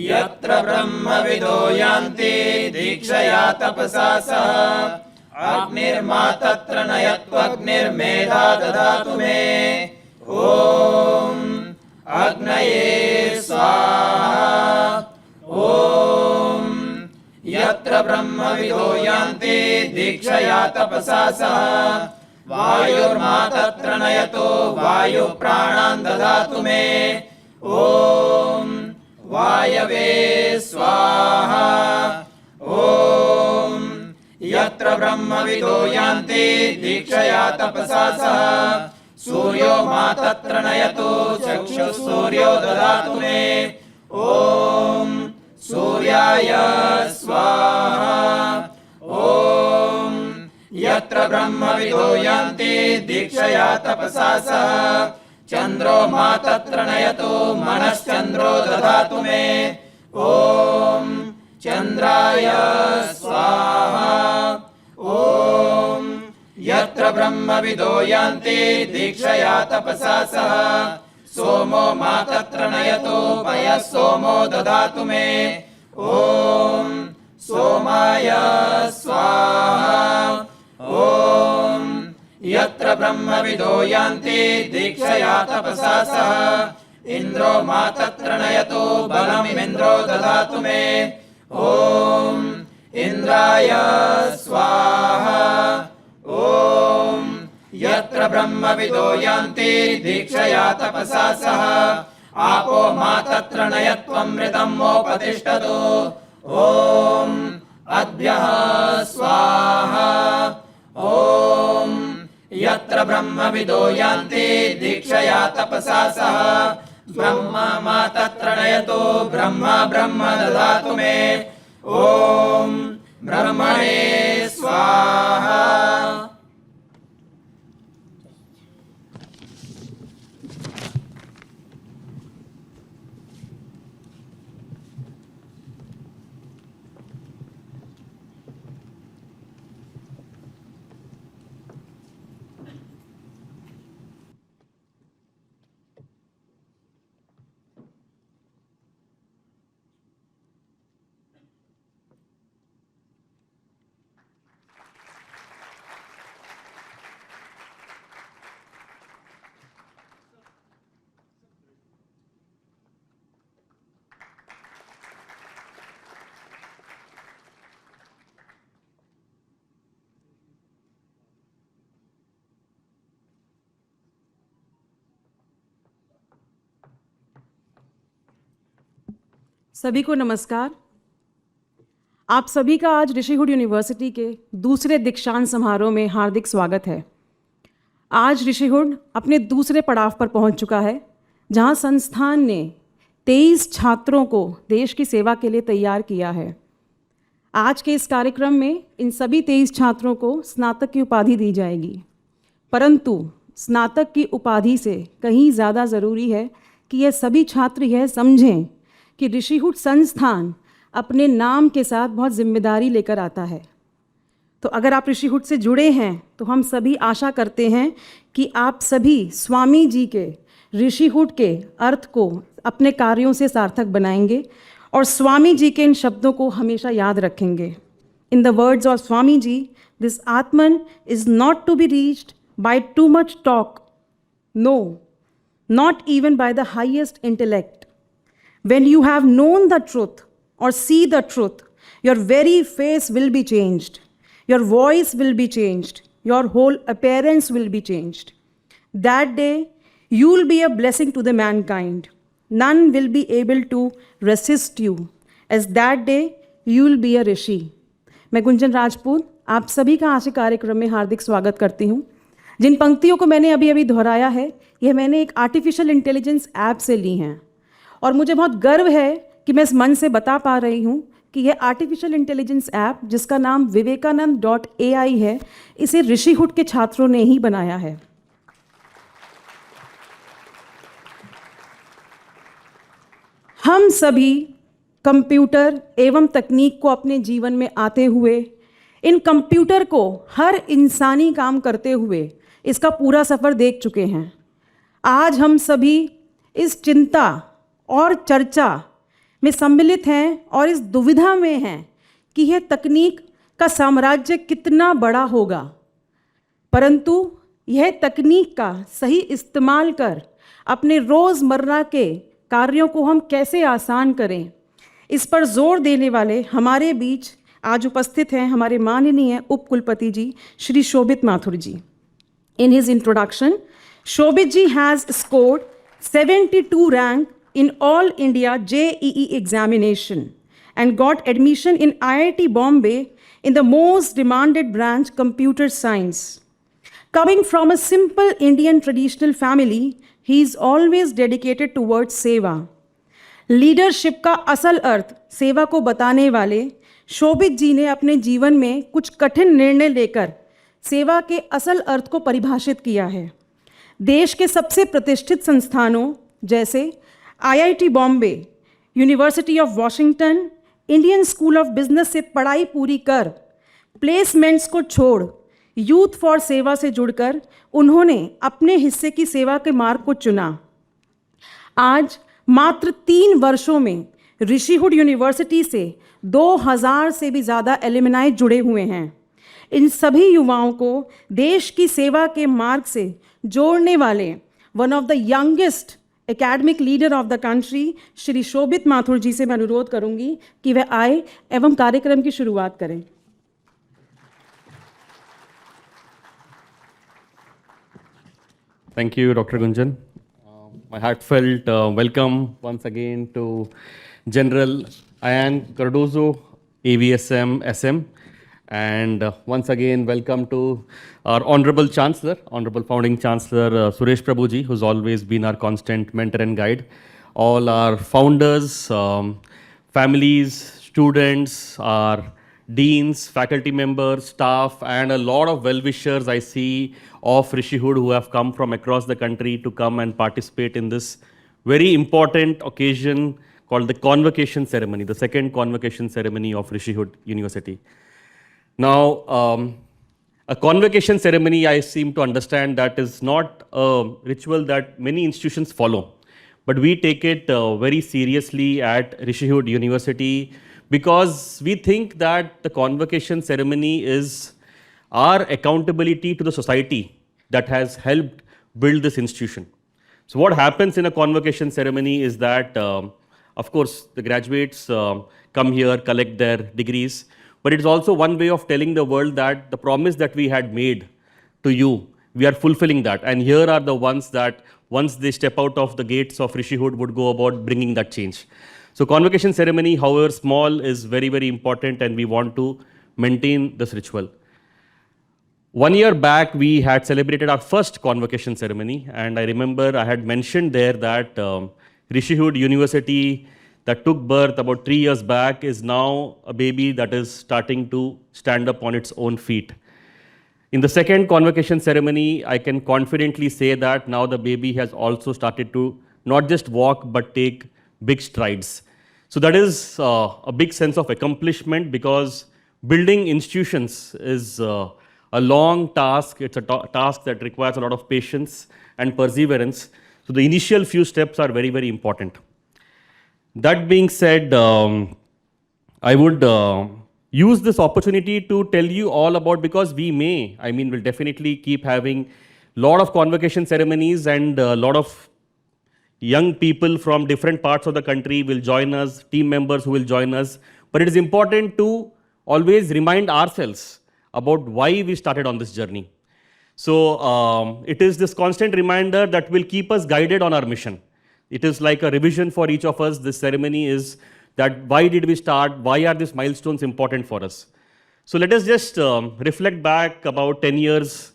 यत्र ब्रह्मविदो यान्ति दीक्षया तपसा सह अग्निर्मा तत्र न यत्त्वग्निर्मेधा ददातु मे। ॐ अग्नये स्वाहा। ॐ यत्र ब्रह्मविदो यान्ति दीक्षया तपसा सह वायुर्मा तत्र नयतो वायुप्राणान् ददातु मे। ॐ वायवे स्वाहा। ॐ यत्र ब्रह्मविदो यान्ति दीक्षया तपसा सह सूर्यो मा तत्र नयतो चक्षुः सूर्यो ददातु मे। ॐ सूर्याय स्वाहा। ॐ यत्र ब्रह्मविदो यान्ति दीक्षया तपसा सह चन्द्रो मा तत्र नयतो मनश्चन्द्रो ददातु मे। ॐ चन्द्राय स्वाहा। ॐ यत्र ब्रह्मविदो यान्ति दीक्षया तपसा सह सोमो मा तत्र नयतो पयः सोमो ददातु मे। ॐ सोमाय स्वाहा। ॐ यत्र ब्रह्मविदो यान्ति दीक्षया तपसा सह इन्द्रो मा तत्र नयतो बलमिन्द्रो ददातु मे। ॐ इन्द्राय स्वाहा। ॐ यत्र ब्रह्मविदो यान्ति दीक्षया तपसा सह आपो मा तत्र नयत्वमृतमोपतिष्ठतु। ॐ अद्भ्यः स्वाहा। ॐ यत्र ब्रह्मविदो यान्ति दीक्षया तपसा सह ब्रह्मा मा तत्र नयतो ब्रह्मा ब्रह्म ददातु मे। ॐ ब्रह्मणे स्वाहा। सभी को नमस्कार। आप सभी का आज ऋषिहुड यूनिवर्सिटी के दूसरे दीक्षांत समारोह में हार्दिक स्वागत है। आज ऋषिहुड अपने दूसरे पड़ाव पर पहुंच चुका है, जहां संस्थान ने 23 छात्रों को देश की सेवा के लिए तैयार किया है। आज के इस कार्यक्रम में इन सभी 23 छात्रों को स्नातक की उपाधि दी जाएगी, परंतु स्नातक की उपाधि से कहीं ज़्यादा ज़रूरी है कि यह सभी छात्र यह समझें कि ऋषिहुड संस्थान अपने नाम के साथ बहुत जिम्मेदारी लेकर आता है। तो अगर आप ऋषिहुड से जुड़े हैं तो हम सभी आशा करते हैं कि आप सभी स्वामी जी के ऋषिहुड के अर्थ को अपने कार्यों से सार्थक बनाएंगे और स्वामी जी के इन शब्दों को हमेशा याद रखेंगे। In the words of Swami ji, this atman is not to be reached by too much talk, no, not even by the highest intellect. When you have known the truth or see the truth, your very face will be changed, your voice will be changed, your whole appearance will be changed. That day, you will be a blessing to the mankind. None will be able to resist you, as that day you will be a rishi. मैं गुंजन राजपूत आप सभी का आज के कार्यक्रम में हार्दिक स्वागत करती हूँ। जिन पंक्तियों को मैंने अभी अभी दोहराया है, यह मैंने एक आर्टिफिशियल इंटेलिजेंस ऐप से ली हैं और मुझे बहुत गर्व है कि मैं इस मन से बता पा रही हूँ कि यह आर्टिफिशियल इंटेलिजेंस ऐप, जिसका नाम vivekanand.ai है, इसे ऋषिहुड के छात्रों ने ही बनाया है। हम सभी कंप्यूटर एवं तकनीक को अपने जीवन में आते हुए, इन कंप्यूटर को हर इंसानी काम करते हुए इसका पूरा सफ़र देख चुके हैं। आज हम सभी इस चिंता और चर्चा में सम्मिलित हैं और इस दुविधा में हैं कि यह तकनीक का साम्राज्य कितना बड़ा होगा, परंतु यह तकनीक का सही इस्तेमाल कर अपने रोज़मर्रा के कार्यों को हम कैसे आसान करें, इस पर जोर देने वाले हमारे बीच आज उपस्थित हैं हमारे माननीय उप कुलपति जी श्री शोभित माथुर जी। In his introduction, Shobhit ji has scored 72 rank in all India JEE examination and got admission in IIT Bombay in the most demanded branch, computer science. Coming from a simple Indian traditional family, he is always dedicated towards seva. Leadership का असल अर्थ सेवा को बताने वाले शोभित जी ने अपने जीवन में कुछ कठिन निर्णय लेकर सेवा के असल अर्थ को परिभाषित किया है। देश के सबसे प्रतिष्ठित संस्थानों जैसे IIT Bombay, university of Washington, Indian school of business से पढ़ाई पूरी कर प्लेसमेंट्स को छोड़ यूथ फॉर सेवा से जुड़कर उन्होंने अपने हिस्से की सेवा के मार्ग को चुना। आज मात्र 3 वर्षों में ऋषिहुड यूनिवर्सिटी से 2000 से भी ज़्यादा एलुमनाई जुड़े हुए हैं। इन सभी युवाओं को देश की सेवा के मार्ग से जोड़ने वाले one of the youngest academic leader of the country Shri Shobhit Mathur ji से मैं अनुरोध करूंगी कि वह आए एवं कार्यक्रम की शुरुआत करें। Thank you, Dr. Gunjan. My heartfelt welcome once again to General Cardozo, AVSM, SM. And once again, welcome to our Honorable Chancellor, Honorable Founding Chancellor Suresh Prabhuji, who's always been our constant mentor and guide. All our founders, families, students, our deans, faculty members, staff, and a lot of well-wishers I see of Rishihood who have come from across the country to come and participate in this very important occasion called the Convocation Ceremony, the second Convocation Ceremony of Rishihood University. Now, a convocation ceremony, I seem to understand that is not a ritual that many institutions follow, but we take it very seriously at Rishihood University because we think that the convocation ceremony is our accountability to the society that has helped build this institution. So what happens in a convocation ceremony is that, of course, the graduates come here, collect their degrees, but it's also one way of telling the world that the promise that we had made to you, we are fulfilling that. And here are the ones that once they step out of the gates of Rishihood would go about bringing that change. So convocation ceremony, however small, is very, very important and we want to maintain this ritual. 1 year back, we had celebrated our first convocation ceremony and I remember I had mentioned there that Rishihood University that took birth about 3 years back is now a baby that is starting to stand up on its own feet. In the second convocation ceremony, I can confidently say that now the baby has also started to not just walk but take big strides. So that is a big sense of accomplishment because building institutions is a long task. It's a task that requires a lot of patience and perseverance. So the initial few steps are very, very important. That being said, I would use this opportunity to tell you all about, because we'll definitely keep having a lot of convocation ceremonies and a lot of young people from different parts of the country will join us, team members who will join us. But it is important to always remind ourselves about why we started on this journey. So it is this constant reminder that will keep us guided on our mission. It is like a revision for each of us. This ceremony is that why did we start? Why are these milestones important for us? So let us just reflect back about 10 years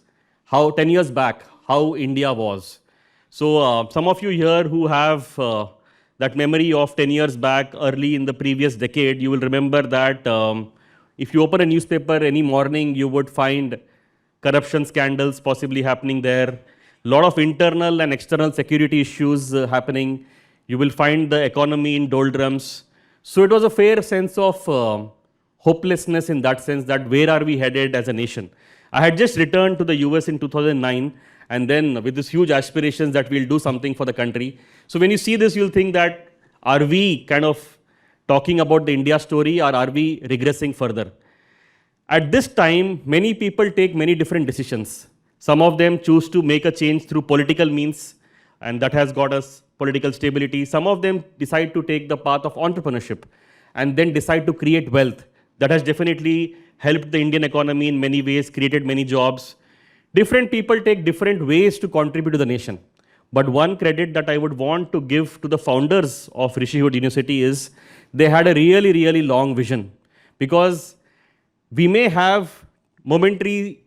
back, how India was. So some of you here who have that memory of 10 years back, early in the previous decade, you will remember that if you open a newspaper any morning, you would find corruption scandals possibly happening there. A lot of internal and external security issues happening. You will find the economy in doldrums. So it was a fair sense of hopelessness in that sense, that where are we headed as a nation. I had just returned to the US in 2009 and then with this huge aspirations that we'll do something for the country. So when you see this, you'll think that, are we kind of talking about the India story, or are we regressing further? At this time, many people take many different decisions. Some of them choose to make a change through political means, and that has got us political stability. Some of them decide to take the path of entrepreneurship and then decide to create wealth. That has definitely helped the Indian economy in many ways, created many jobs. Different people take different ways to contribute to the nation. But one credit that I would want to give to the founders of Rishihood University is they had a really, really long vision. Because we may have momentary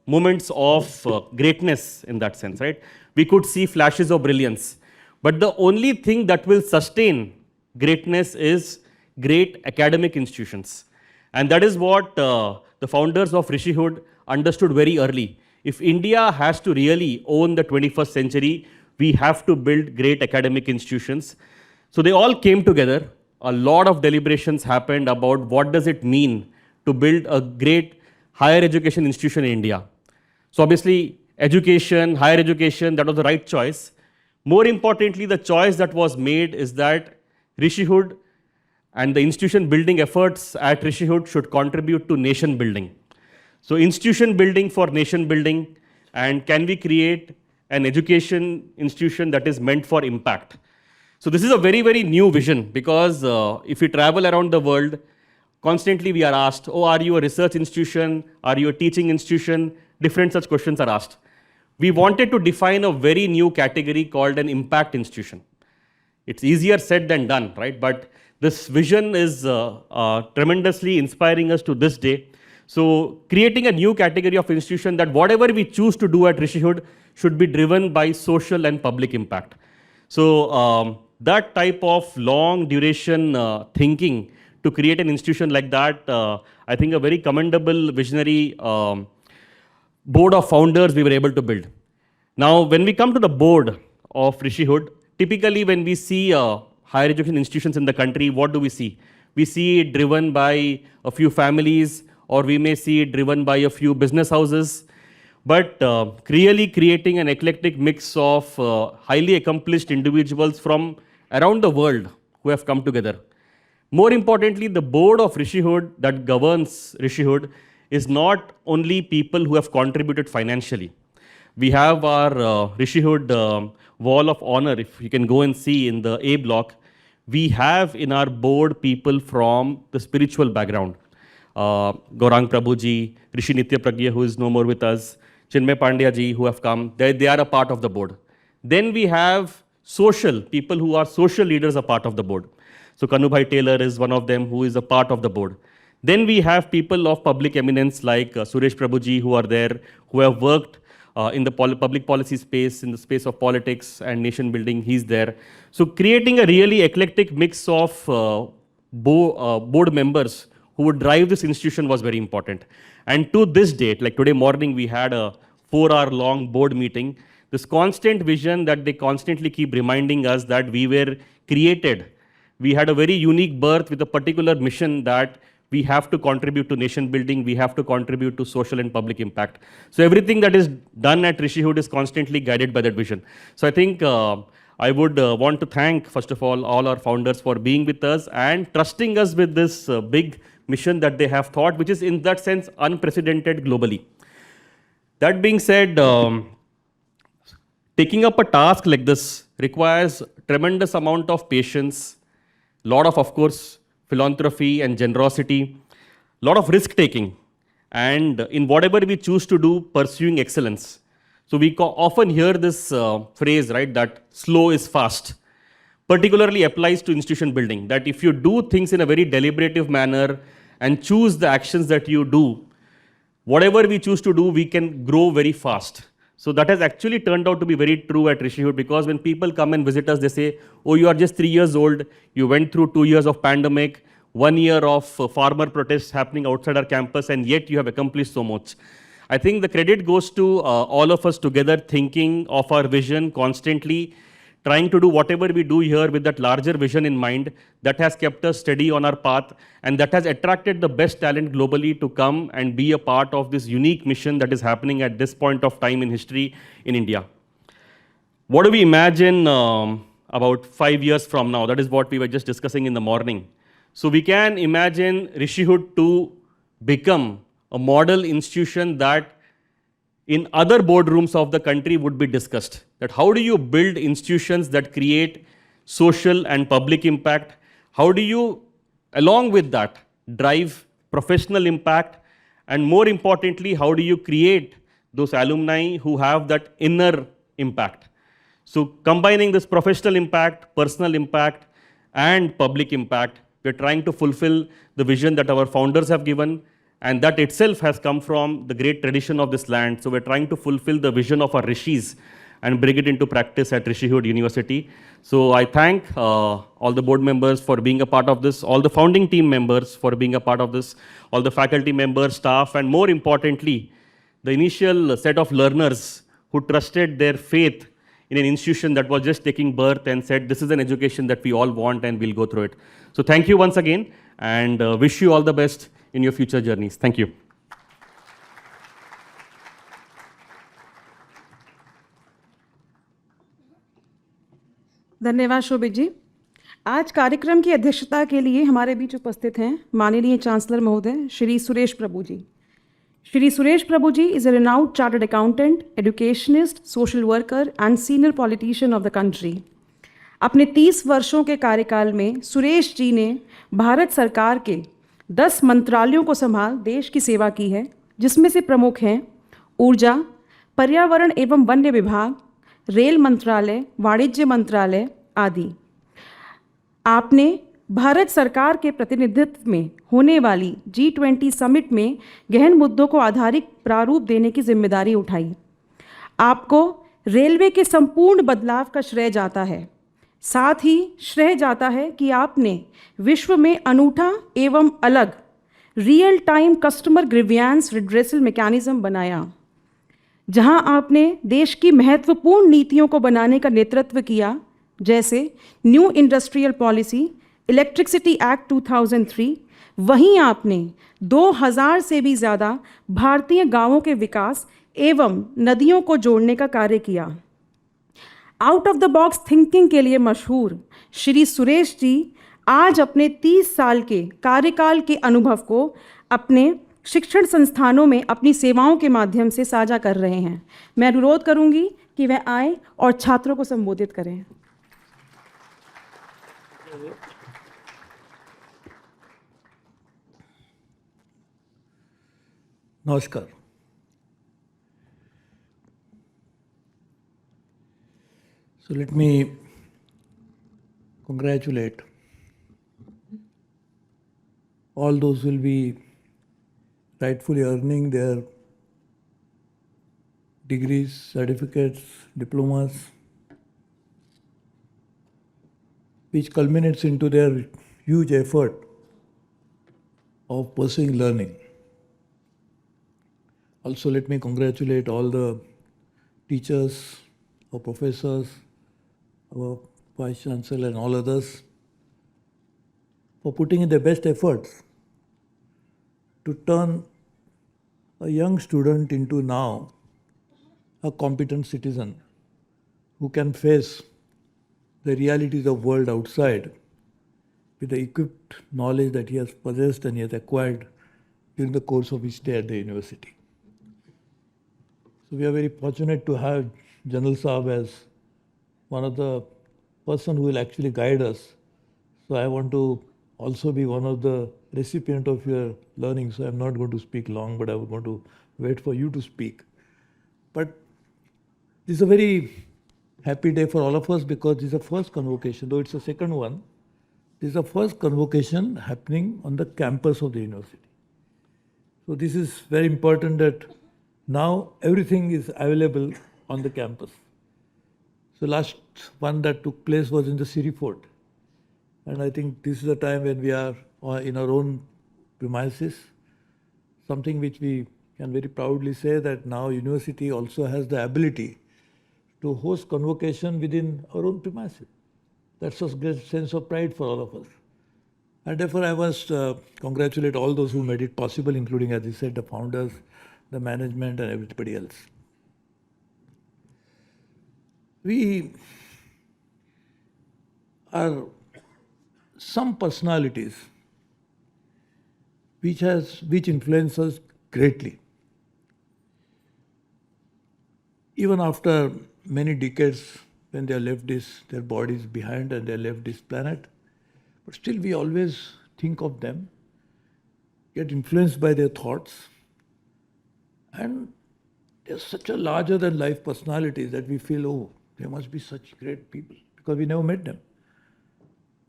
moments of greatness in that sense, right? We could see flashes of brilliance. But the only thing that will sustain greatness is great academic institutions. And that is what the founders of Rishihood understood very early. If India has to really own the 21st century, we have to build great academic institutions. So they all came together. A lot of deliberations happened about what does it mean to build a great higher education institution in India. So obviously, education, higher education, that was the right choice. More importantly, the choice that was made is that Rishihood and the institution building efforts at Rishihood should contribute to nation building. So institution building for nation building, and can we create an education institution that is meant for impact? So this is a very, very new vision, because if we travel around the world, constantly we are asked, oh, are you a research institution? Are you a teaching institution? Different such questions are asked. We wanted to define a very new category called an impact institution. It's easier said than done, right? But this vision is tremendously inspiring us to this day. So creating a new category of institution that whatever we choose to do at Rishihood should be driven by social and public impact. So that type of long duration thinking to create an institution like that, I think a very commendable visionary board of founders we were able to build. Now, when we come to the board of Rishihood, typically when we see higher education institutions in the country, what do we see? We see it driven by a few families, or we may see it driven by a few business houses. But really creating an eclectic mix of highly accomplished individuals from around the world who have come together. More importantly, the board of Rishihood that governs Rishihood is not only people who have contributed financially. We have our Rishihood wall of honor, if you can go and see in the A block. We have in our board people from the spiritual background. Gaurang Prabhuji, Rishi Nitya Pragya, who is no more with us, Chinmay Pandya ji, who have come, they are a part of the board. Then we have social, people who are social leaders are part of the board. So Kanubhai Taylor is one of them who is a part of the board. Then we have people of public eminence like Suresh Prabhuji who are there, who have worked in the public policy space, in the space of politics and nation building, he's there. So creating a really eclectic mix of board members who would drive this institution was very important. And to this date, like today morning, we had a 4-hour-long board meeting. This constant vision that they constantly keep reminding us that we were created. We had a very unique birth with a particular mission that we have to contribute to nation building, we have to contribute to social and public impact. So everything that is done at Rishihood is constantly guided by that vision. So I think I would want to thank, first of all our founders for being with us and trusting us with this big mission that they have thought, which is in that sense unprecedented globally. That being said, taking up a task like this requires tremendous amount of patience, lot of course, philanthropy and generosity, lot of risk taking, and in whatever we choose to do, pursuing excellence. So we often hear this phrase, right, that slow is fast. Particularly applies to institution building, that if you do things in a very deliberative manner and choose the actions that you do, whatever we choose to do, we can grow very fast. So that has actually turned out to be very true at Rishihood, because when people come and visit us, they say, oh, you are just 3 years old, you went through 2 years of pandemic, 1 year of farmer protests happening outside our campus, and yet you have accomplished so much. I think the credit goes to all of us together thinking of our vision constantly, trying to do whatever we do here with that larger vision in mind, that has kept us steady on our path, and that has attracted the best talent globally to come and be a part of this unique mission that is happening at this point of time in history in India. What do we imagine about 5 years from now? That is what we were just discussing in the morning. So we can imagine Rishihood to become a model institution that in other boardrooms of the country would be discussed. That how do you build institutions that create social and public impact? How do you, along with that, drive professional impact? And more importantly, how do you create those alumni who have that inner impact? So combining this professional impact, personal impact, and public impact, we're trying to fulfill the vision that our founders have given, and that itself has come from the great tradition of this land. So we're trying to fulfill the vision of our rishis and bring it into practice at Rishihood University. So I thank all the board members for being a part of this, all the founding team members for being a part of this, all the faculty members, staff, and more importantly, the initial set of learners who trusted their faith in an institution that was just taking birth and said, this is an education that we all want and we'll go through it. So thank you once again, and wish you all the best in your future journeys. Thank you. धन्यवाद शोभित जी। आज कार्यक्रम की अध्यक्षता के लिए हमारे बीच उपस्थित हैं माननीय चांसलर महोदय श्री सुरेश प्रभु जी। Shri Suresh Prabhuji is a renowned chartered accountant, educationist, social worker and senior politician of the country. अपने 30 वर्षों के कार्यकाल में सुरेश जी ने भारत सरकार के 10 मंत्रालयों को संभाल देश की सेवा की है, जिसमें से प्रमुख हैं ऊर्जा, पर्यावरण एवं वन्य विभाग, रेल मंत्रालय, वाणिज्य मंत्रालय आदि। आपने भारत सरकार के प्रतिनिधित्व में होने वाली G20 समिट में गहन मुद्दों को आधारित प्रारूप देने की जिम्मेदारी उठाई। आपको रेलवे के संपूर्ण बदलाव का श्रेय जाता है। साथ ही श्रेय जाता है कि आपने विश्व में अनूठा एवं अलग real time customer grievance redressal mechanism बनाया, जहां आपने देश की महत्वपूर्ण नीतियों को बनाने का नेतृत्व किया, जैसे new industrial policy, electricity act 2003। वहीं आपने 2000 से भी ज़्यादा भारतीय गांवों के विकास एवं नदियों को जोड़ने का कार्य किया। Out of the box thinking के लिए मशहूर श्री सुरेश जी आज अपने 30 साल के कार्यकाल के अनुभव को अपने शिक्षण संस्थानों में अपनी सेवाओं के माध्यम से साझा कर रहे हैं। मैं अनुरोध करूंगी कि वह आए और छात्रों को संबोधित करें। Namaskar. So let me congratulate all those who will be rightfully earning their degrees, certificates, diplomas, which culminates into their huge effort of pursuing learning. Also, let me congratulate all the teachers, our professors, our Vice Chancellor and all others for putting in their best efforts to turn a young student into now a competent citizen who can face the realities of the world outside with the equipped knowledge that he has possessed and he has acquired during the course of his stay at the university. So we are very fortunate to have General Saab as one of the person who will actually guide us. So I want to also be one of the recipient of your learning. So I'm not going to speak long, but I want to wait for you to speak. But this is a very happy day for all of us because this is the first convocation, though it's the second one. This is the first convocation happening on the campus of the university. So this is very important that now everything is available on the campus. So last one that took place was in the Siri Fort. And I think this is the time when we are in our own premises, something which we can very proudly say that now university also has the ability to host convocation within our own premises. That's a great sense of pride for all of us. And therefore, I must congratulate all those who made it possible, including, as I said, the founders, the management, and everybody else. We are some personalities which influence us greatly. Even after many decades, when they have left their bodies behind and they have left this planet, but still we always think of them, get influenced by their thoughts, and they're such a larger than life personalities that we feel, oh, they must be such great people, because we never met them.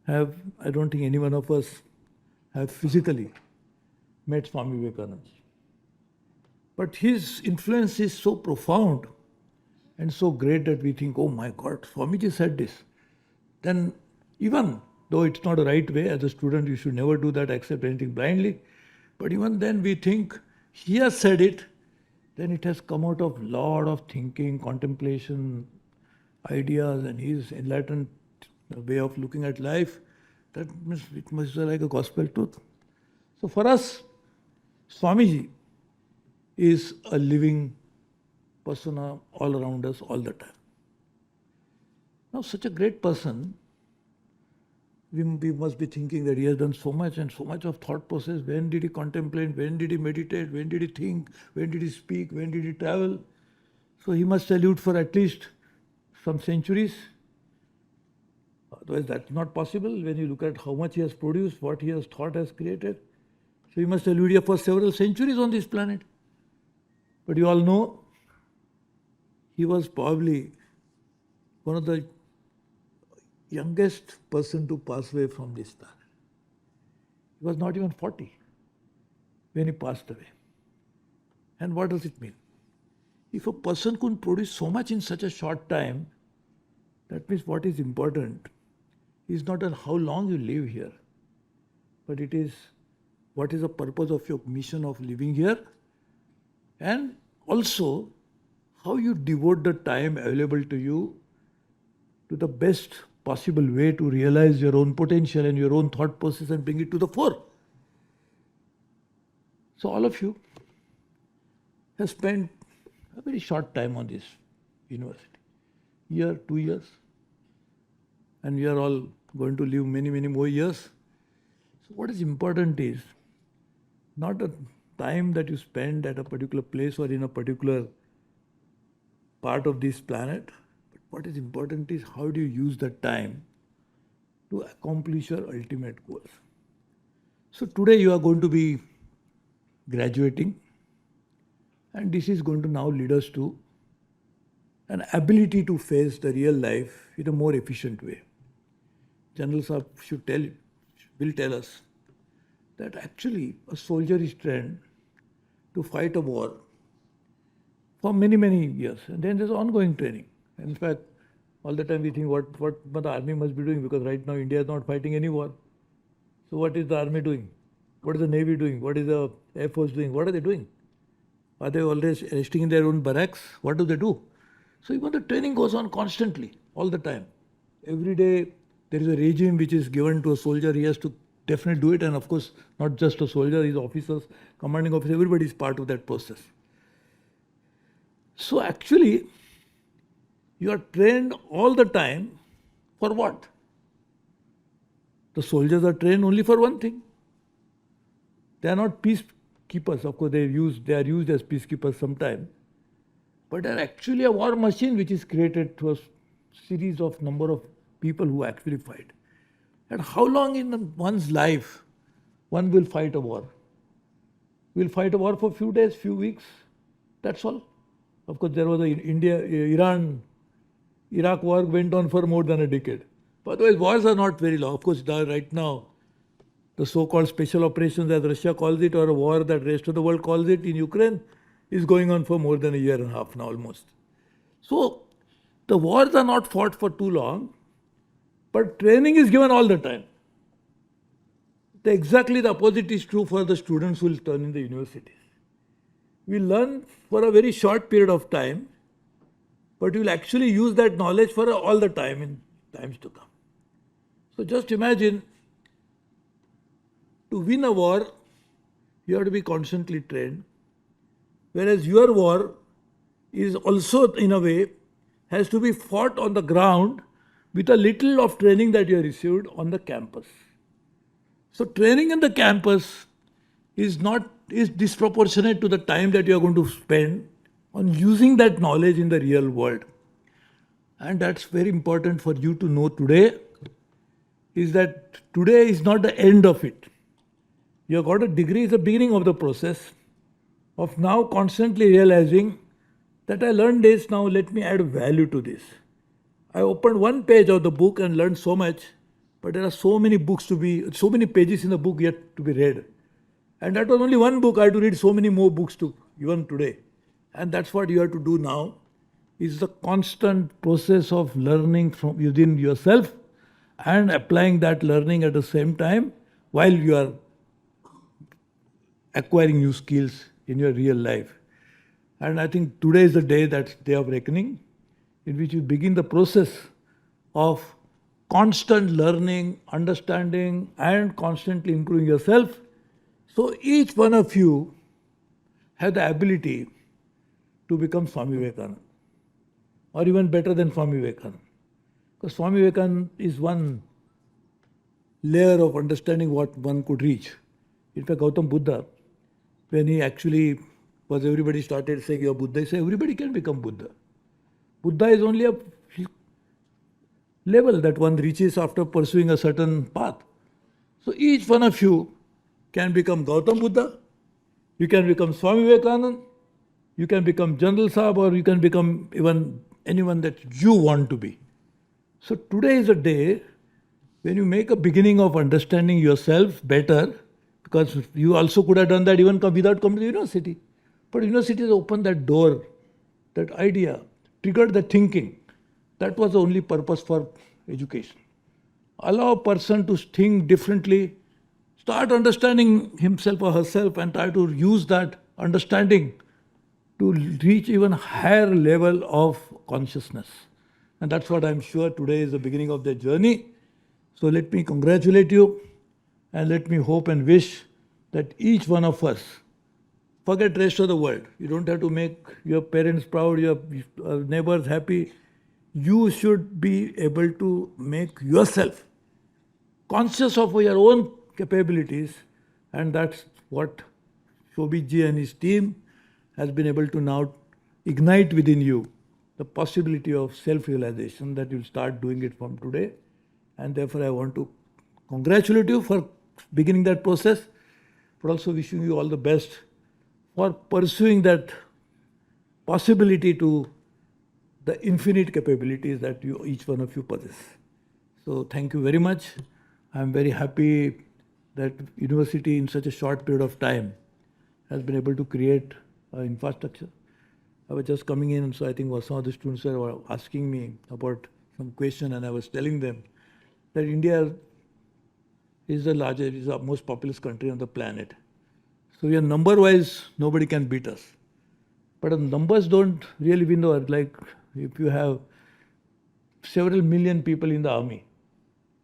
I don't think any one of us have physically met Swami Vivekananda. But his influence is so profound and so great that we think, oh my God, Swamiji said this. Then even though it's not the right way, as a student you should never do that, accept anything blindly. But even then we think, he has said it, then it has come out of lot of thinking, contemplation, ideas, and his enlightened way of looking at life. That means it must be like a gospel truth. So for us, Swamiji is a living persona all around us all the time. Now, such a great person, we must be thinking that he has done so much and so much of thought process. When did he contemplate? When did he meditate? When did he think? When did he speak? When did he travel? So he must salute for at least some centuries. Otherwise, that's not possible when you look at how much he has produced, what he has thought, has created. So he must salute here for several centuries on this planet. But you all know, he was probably one of the youngest person to pass away from this planet. He was not even 40 when he passed away. And what does it mean? If a person could produce so much in such a short time, that means what is important is not how long you live here, but it is what is the purpose of your mission of living here, and also how you devote the time available to you to the best possible way to realize your own potential and your own thought process and bring it to the fore. So all of you have spent a very short time on this university, year, 2 years, and we are all going to live many, many more years. So what is important is not the time that you spend at a particular place or in a particular part of this planet, but what is important is how do you use that time to accomplish your ultimate goals. So today you are going to be graduating, and this is going to now lead us to an ability to face the real life in a more efficient way. General Sahab will tell us that actually a soldier is trained to fight a war for many, many years. And then there's ongoing training. In fact, all the time we think what the army must be doing, because right now India is not fighting any war. So what is the army doing? What is the navy doing? What is the air force doing? What are they doing? Are they always resting in their own barracks? What do they do? So even the training goes on constantly, all the time. Every day there is a regime which is given to a soldier. He has to definitely do it. And of course, not just a soldier, his officers, commanding officer, everybody is part of that process. So actually, you are trained all the time for what? The soldiers are trained only for one thing. They are not peacekeepers. Of course, they are used as peacekeepers sometimes. But they are actually a war machine which is created through a series of number of people who actually fight. And how long in one's life one will fight a war? We'll fight a war for a few days, few weeks. That's all. Of course, there was the Iran-Iraq war went on for more than a decade. But otherwise, wars are not very long. Of course, right now, the so-called special operations, as Russia calls it, or a war that the rest of the world calls it in Ukraine, is going on for more than a year and a half now almost. So, the wars are not fought for too long, but training is given all the time. Exactly the opposite is true for the students who will turn in the universities. We learn for a very short period of time, but you will actually use that knowledge for all the time in times to come. So just imagine, to win a war, you have to be constantly trained, whereas your war is also, in a way, has to be fought on the ground with a little of training that you have received on the campus. So training in the campus is disproportionate to the time that you are going to spend on using that knowledge in the real world. And that's very important for you to know today, is that today is not the end of it. You have got a degree, is the beginning of the process of now constantly realizing that I learned this, now let me add value to this. I opened one page of the book and learned so much, but there are so many so many pages in the book yet to be read. And that was only one book. I had to read so many more books too, even today. And that's what you have to do now, is the constant process of learning from within yourself and applying that learning at the same time while you are acquiring new skills in your real life. And I think today is the day, that's day of reckoning, in which you begin the process of constant learning, understanding, and constantly improving yourself. So each one of you have the ability to become Swami Vivekananda, or even better than Swami Vivekananda. Because Swami Vivekananda is one layer of understanding what one could reach. In fact, Gautam Buddha, when he actually was, everybody started saying, you're Buddha, he said, everybody can become Buddha. Buddha is only a level that one reaches after pursuing a certain path. So each one of you can become Gautam Buddha, you can become Swami Vivekananda, you can become General Saab, or you can become even anyone that you want to be. So today is a day when you make a beginning of understanding yourself better, because you also could have done that even without coming to the university. But university has opened that door, that idea, triggered the thinking. That was the only purpose for education. Allow a person to think differently, start understanding himself or herself, and try to use that understanding to reach even higher level of consciousness. And that's what I'm sure today is the beginning of their journey. So let me congratulate you, and let me hope and wish that each one of us, forget rest of the world. You don't have to make your parents proud, your neighbors happy. You should be able to make yourself conscious of your own capabilities, and that's what Shobhitji and his team has been able to now ignite within you, the possibility of self-realization, that you'll start doing it from today. And therefore I want to congratulate you for beginning that process, but also wishing you all the best for pursuing that possibility to the infinite capabilities that each one of you possess. So thank you very much. I'm very happy that university in such a short period of time has been able to create infrastructure. I was just coming in, so I think some of the students were asking me about some question, and I was telling them that India is the largest, is the most populous country on the planet. So we are number-wise, nobody can beat us. But the numbers don't really win the war. Like if you have several million people in the army,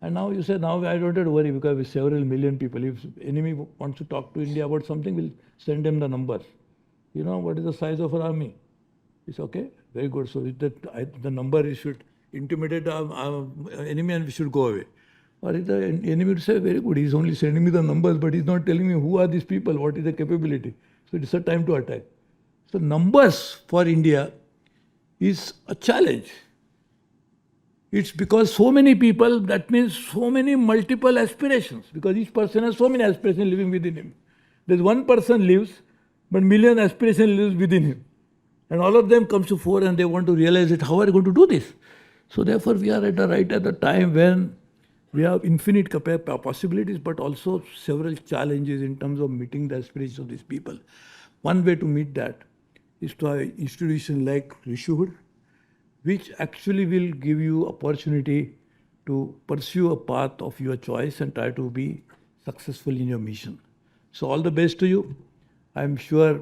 and now you say, now I don't have to worry because with several million people, if enemy wants to talk to India about something, we'll send them the numbers. You know what is the size of our army? It's okay, very good. So the number should intimidate our enemy and we should go away. Or if the enemy would say, very good, he's only sending me the numbers, but he's not telling me who are these people, what is the capability. So it's a time to attack. So numbers for India is a challenge. It's because so many people, that means so many multiple aspirations, because each person has so many aspirations living within him. There's one person lives, but million aspirations lives within him. And all of them comes to fore and they want to realize that how are you going to do this? So therefore we are at the time when we have infinite possibilities, but also several challenges in terms of meeting the aspirations of these people. One way to meet that is to have an institution like Rishihood, which actually will give you opportunity to pursue a path of your choice and try to be successful in your mission. So all the best to you. I'm sure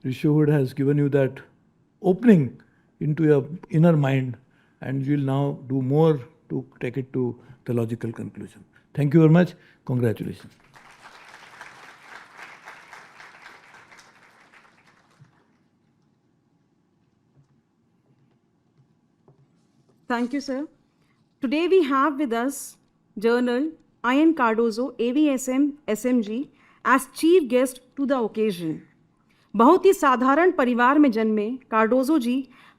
Rishihood has given you that opening into your inner mind, and you will now do more to take it to the logical conclusion. Thank you very much. Congratulations. Thank you, sir. Today we have with us General Cardozo, AVSM, SMG, as chief guest to the occasion. बहुत ही साधारण परिवार में जन्मे Cardozo जी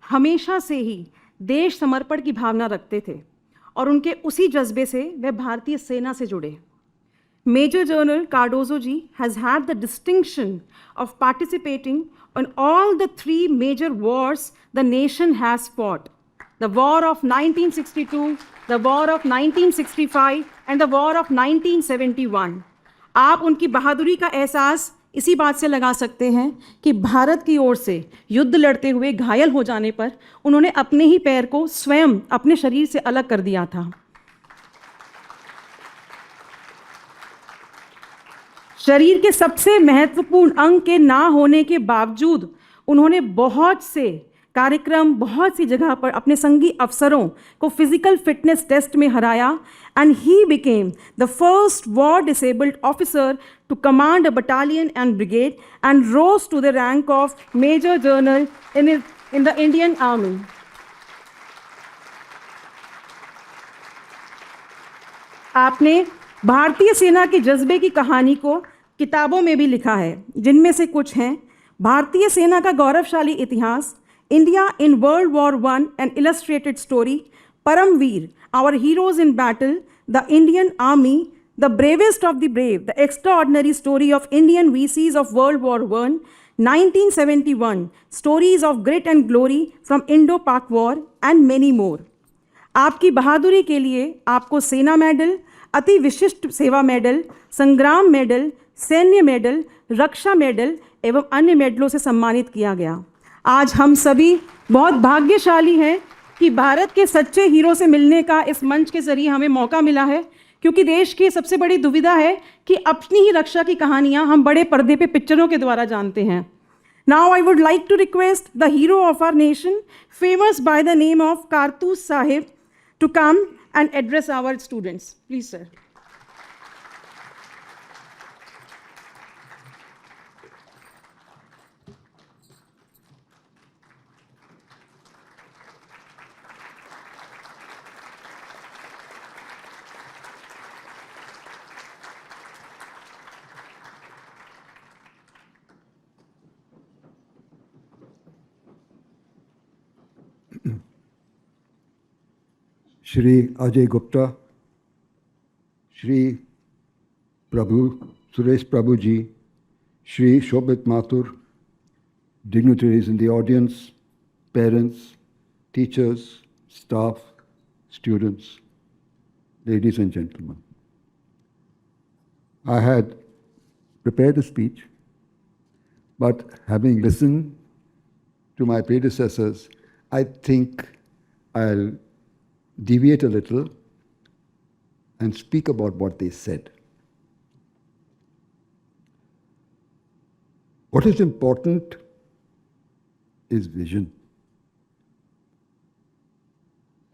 हमेशा से ही देश समर्पण की भावना रखते थे और उनके उसी जज्बे से वे भारतीय सेना से जुड़े. Major General Cardozo ji has had the distinction of participating on all the three major wars the nation has fought. The War of 1962, the War of 1965 and the War of 1971. आप उनकी बहादुरी का एहसास इसी बात से लगा सकते हैं कि भारत की ओर से युद्ध लड़ते हुए घायल हो जाने पर उन्होंने अपने ही पैर को स्वयं अपने शरीर से अलग कर दिया था. शरीर के सबसे महत्वपूर्ण अंग के ना होने के बावजूद उन्होंने बहुत से कार्यक्रम, बहुत सी जगह पर अपने संगी अफसरों को फिजिकल फिटनेस टेस्ट में हराया and he became the first war disabled officer to command a battalion and brigade and rose to the rank of major general in the Indian army. आपने भारतीय सेना के जज्बे की कहानी को किताबों में भी लिखा है, जिनमें से कुछ हैं भारतीय सेना का गौरवशाली इतिहास, India in World War I, an illustrated story, Paramveer, our heroes in battle, the Indian Army, the bravest of the brave, the extraordinary story of Indian VCs of World War I, 1971, stories of grit and glory from Indo-Pak War, and many more. आपकी बहादुरी के लिए आपको सेना medal, अति विशिष्ट सेवा medal, संग्राम मेडल, सैन्य मेडल, रक्षा मेडल एवं अन्य मेडलों से सम्मानित किया गया. आज हम सभी बहुत भाग्यशाली हैं कि भारत के सच्चे हीरो से मिलने का इस मंच के जरिए हमें मौका मिला है, क्योंकि देश की सबसे बड़ी दुविधा है कि अपनी ही रक्षा की कहानियां हम बड़े पर्दे पे पिक्चरों के द्वारा जानते हैं. Now I would like to request the hero of our nation, famous by the name of Kartoos Sahib, to come and address our students. Please sir. Shri Ajay Gupta, Shri Suresh Prabhuji, Shri Shobhit Mathur, dignitaries in the audience, parents, teachers, staff, students, ladies and gentlemen. I had prepared a speech, but having listened to my predecessors, I think I'll deviate a little and speak about what they said. What is important is vision.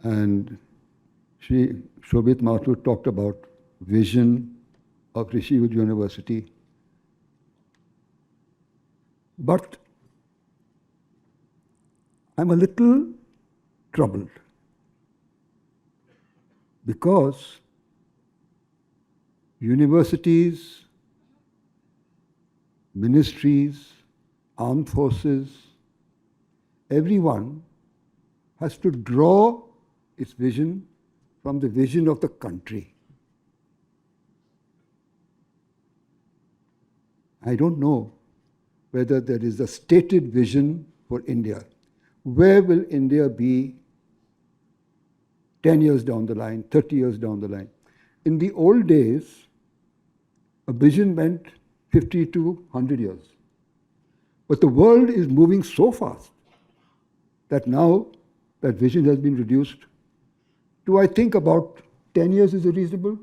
And Shri Shobhit Mathur talked about vision of Rishihood University. But I'm a little troubled, because universities, ministries, armed forces, everyone has to draw its vision from the vision of the country. I don't know whether there is a stated vision for India. Where will India be 10 years down the line, 30 years down the line? In the old days, a vision meant 50 to 100 years. But the world is moving so fast that now that vision has been reduced to, I think, about 10 years is reasonable.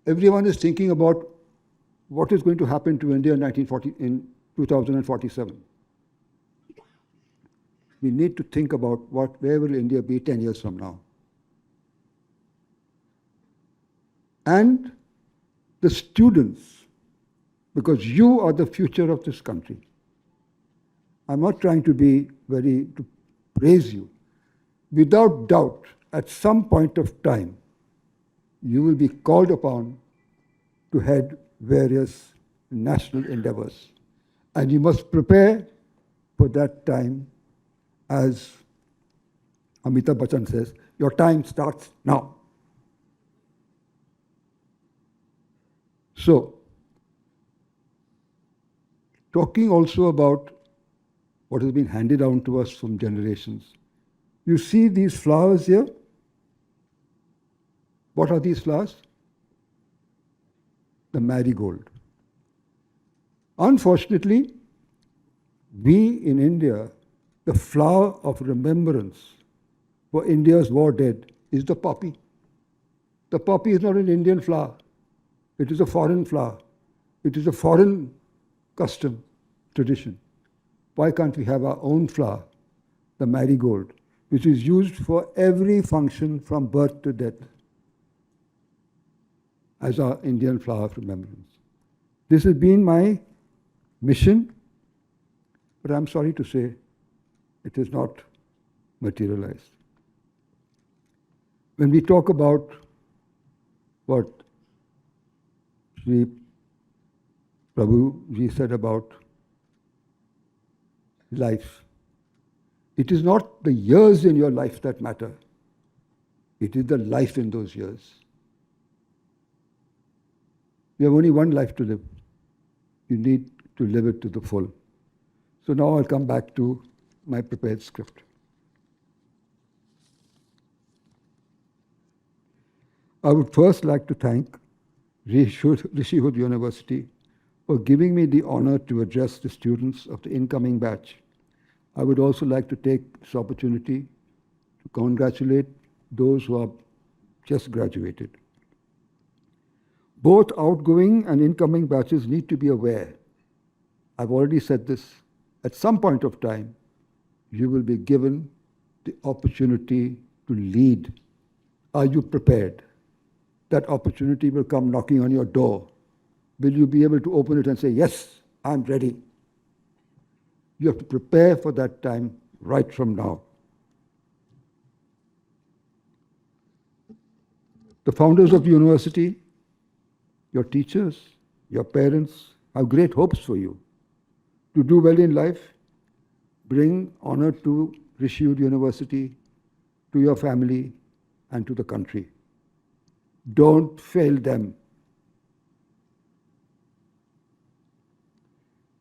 Everyone is thinking about what is going to happen to India in 2047. we need to think about where will India be 10 years from now. And the students, because you are the future of this country. I'm not trying to to praise you. Without doubt, at some point of time, you will be called upon to head various national endeavors. And you must prepare for that time, as Amitabh Bachchan says, your time starts now. So, talking also about what has been handed down to us from generations. You see these flowers here? What are these flowers? The marigold. Unfortunately, we in India, the flower of remembrance for India's war dead is the poppy. The poppy is not an Indian flower. It is a foreign flower. It is a foreign custom, tradition. Why can't we have our own flower, the marigold, which is used for every function from birth to death as our Indian flower of remembrance? This has been my mission, but I'm sorry to say it is not materialized. When we talk about what Sri Prabhuji said about life, it is not the years in your life that matter. It is the life in those years. You have only one life to live. You need to live it to the full. So now I'll come back to my prepared script. I would first like to thank Rishihood University for giving me the honor to address the students of the incoming batch. I would also like to take this opportunity to congratulate those who have just graduated. Both outgoing and incoming batches need to be aware. I've already said this. At some point of time, you will be given the opportunity to lead. Are you prepared? That opportunity will come knocking on your door. Will you be able to open it and say, yes, I'm ready? You have to prepare for that time right from now. The founders of the university, your teachers, your parents have great hopes for you. To do well in life, bring honor to Rishihood University, to your family, and to the country. Don't fail them.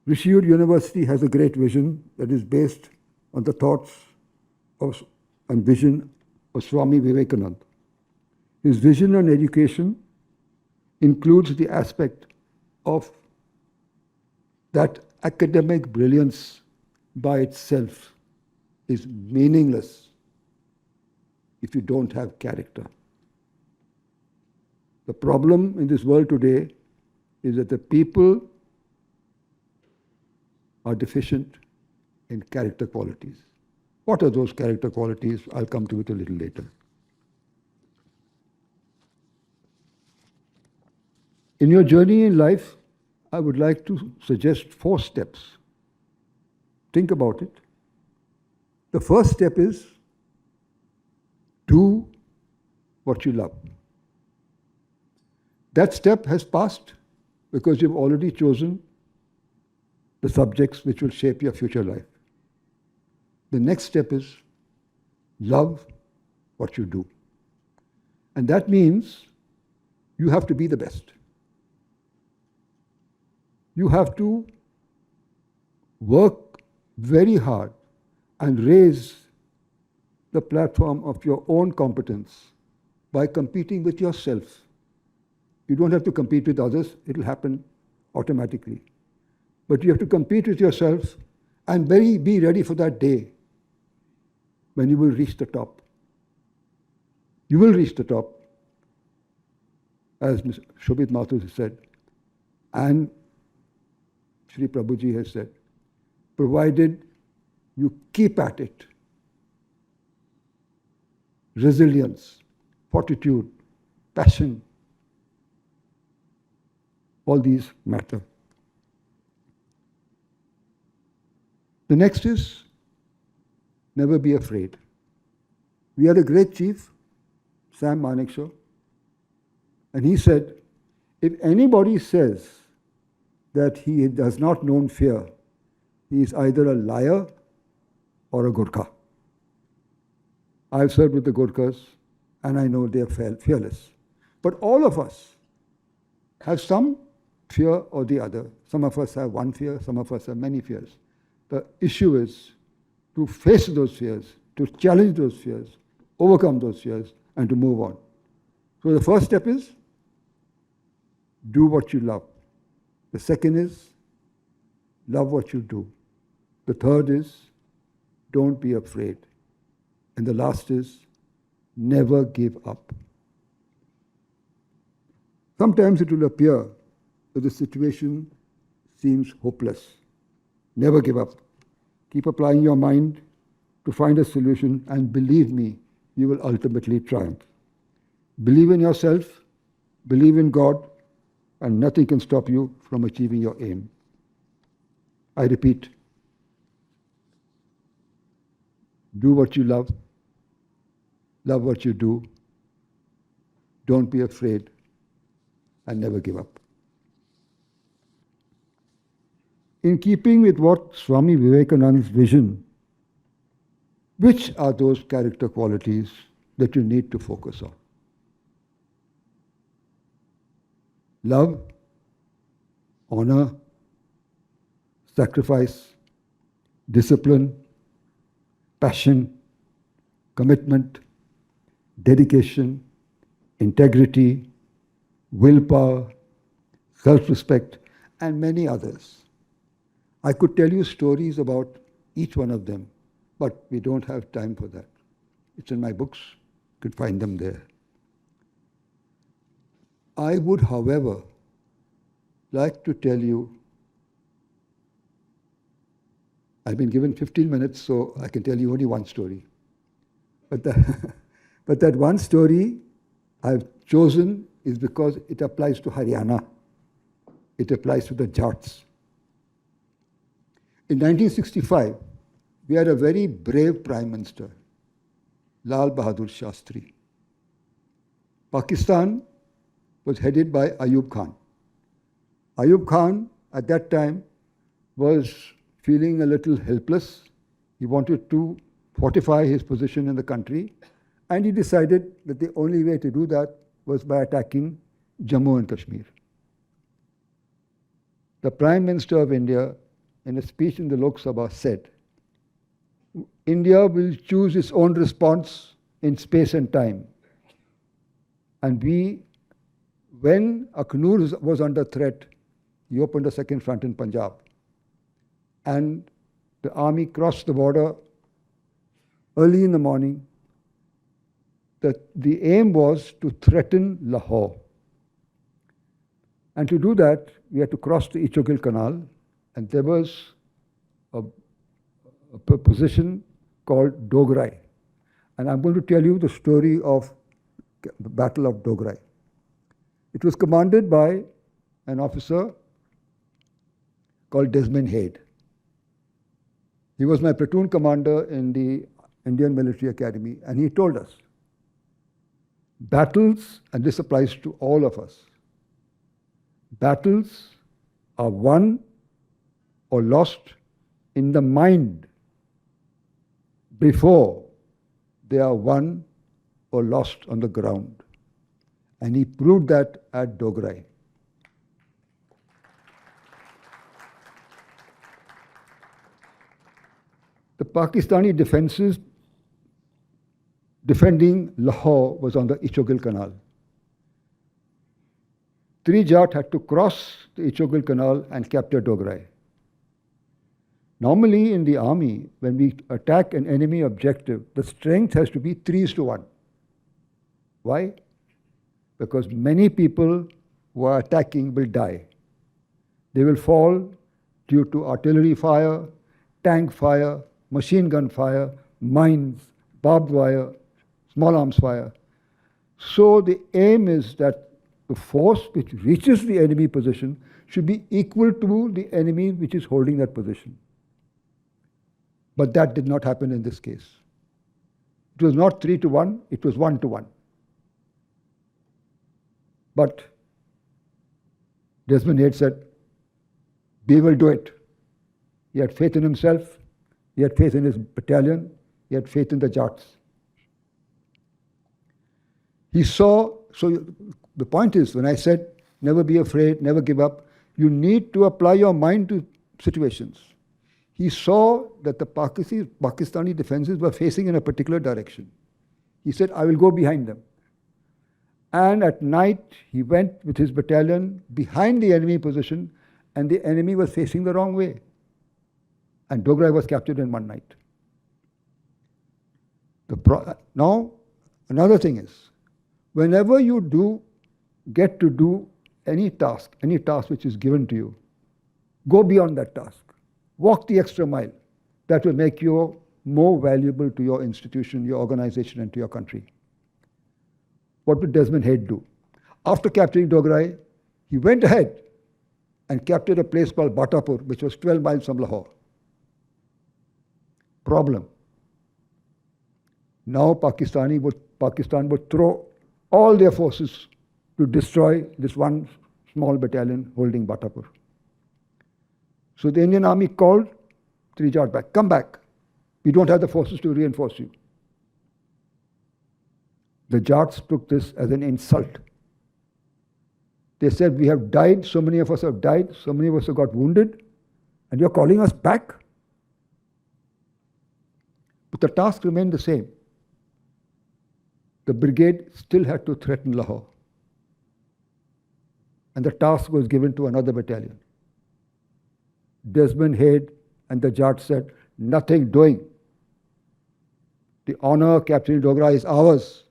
Rishihood University has a great vision that is based on the thoughts and vision of Swami Vivekananda. His vision on education includes the aspect of that academic brilliance by itself is meaningless if you don't have character. The problem in this world today is that the people are deficient in character qualities. What are those character qualities? I'll come to it a little later. In your journey in life, I would like to suggest 4 steps. Think about it. The first step is do what you love. That step has passed because you've already chosen the subjects which will shape your future life. The next step is love what you do. And that means you have to be the best. You have to work very hard and raise the platform of your own competence by competing with yourself. You don't have to compete with others, it will happen automatically. But you have to compete with yourself and be ready for that day when you will reach the top. You will reach the top, as Ms. Shobhit Mathur has said, and Sri Prabhuji has said, provided you keep at it. Resilience, fortitude, passion, all these matter. The next is never be afraid. We had a great chief, Sam Manekshaw, and he said, if anybody says that he does not know fear, he is either a liar or a Gurkha. I've served with the Gurkhas and I know they are fearless. But all of us have some fear or the other. Some of us have one fear, some of us have many fears. The issue is to face those fears, to challenge those fears, overcome those fears, and to move on. So the first step is do what you love. The second is love what you do. The third is don't be afraid. And the last is never give up. Sometimes it will appear that the situation seems hopeless. Never give up. Keep applying your mind to find a solution, and believe me, you will ultimately triumph. Believe in yourself, believe in God, and nothing can stop you from achieving your aim. I repeat, do what you love what you do, don't be afraid, and never give up. In keeping with what Swami Vivekananda's vision, which are those character qualities that you need to focus on? Love, honor, sacrifice, discipline, passion, commitment, dedication, integrity, willpower, self-respect, and many others. I could tell you stories about each one of them, but we don't have time for that. It's in my books. You could find them there. I would, however, like to tell you, I've been given 15 minutes, so I can tell you only one story. But that one story I've chosen is because it applies to Haryana. It applies to the Jats. In 1965, we had a very brave Prime Minister, Lal Bahadur Shastri. Pakistan was headed by Ayub Khan. Ayub Khan, at that time, was feeling a little helpless. He wanted to fortify his position in the country, and he decided that the only way to do that was by attacking Jammu and Kashmir. The Prime Minister of India, in a speech in the Lok Sabha, said, India will choose its own response in space and time. And when Akhnur was under threat, he opened a second front in Punjab. And the army crossed the border early in the morning. The aim was to threaten Lahore. And to do that, we had to cross the Ichogil Canal, and there was a position called Dograi. And I'm going to tell you the story of the Battle of Dograi. It was commanded by an officer called Desmond Hayde. He was my platoon commander in the Indian Military Academy, and he told us, battles, and this applies to all of us, battles are won or lost in the mind before they are won or lost on the ground. And he proved that at Dograi. The Pakistani defenses defending Lahore was on the Ichogil Canal. 3 Jat had to cross the Ichogil Canal and capture Dograi. Normally in the army, when we attack an enemy objective, the strength has to be 3:1. Why? Because many people who are attacking will die. They will fall due to artillery fire, tank fire, machine gun fire, mines, barbed wire, small arms fire. So the aim is that the force which reaches the enemy position should be equal to the enemy which is holding that position. But that did not happen in this case. It was not 3 to 1, it was 1 to 1. But Desmond Hayes said, we will do it. He had faith in himself, he had faith in his battalion, he had faith in the Jats. He saw, so the point is, when I said, never be afraid, never give up, you need to apply your mind to situations. He saw that the Pakistani defenses were facing in a particular direction. He said, I will go behind them. And at night, he went with his battalion behind the enemy position, and the enemy was facing the wrong way. And Dogra was captured in one night. Now, another thing is, whenever you get to do any task which is given to you, go beyond that task. Walk the extra mile. That will make you more valuable to your institution, your organization, and to your country. What would Desmond Hayes do? After capturing Dogra, he went ahead and captured a place called Batapur, which was 12 miles from Lahore. Problem. Now Pakistan would throw all their forces to destroy this one small battalion holding Batapur. So the Indian Army called 3 Jats back, come back. We don't have the forces to reinforce you. The Jats took this as an insult. They said, we have died, so many of us have died, so many of us have got wounded, and you're calling us back? But the task remained the same. The brigade still had to threaten Lahore. And the task was given to another battalion. Desmond Hayes and the Jats said, nothing doing. The honor of capturing Dogra is ours.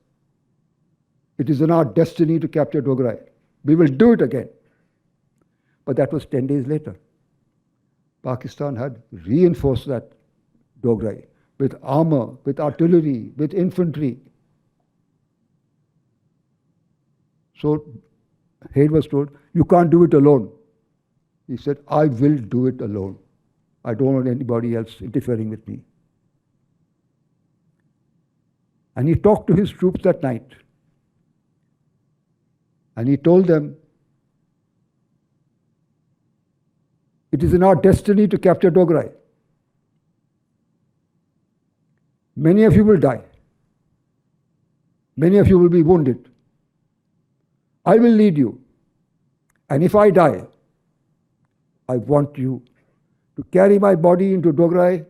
It is in our destiny to capture Dogra. We will do it again. But that was 10 days later. Pakistan had reinforced that Dogra with armor, with artillery, with infantry. So Hayes was told, you can't do it alone. He said, I will do it alone. I don't want anybody else interfering with me. And he talked to his troops that night. And he told them, it is in our destiny to capture Dogra. Many of you will die. Many of you will be wounded. I will lead you. And if I die, I want you to carry my body into Dogra.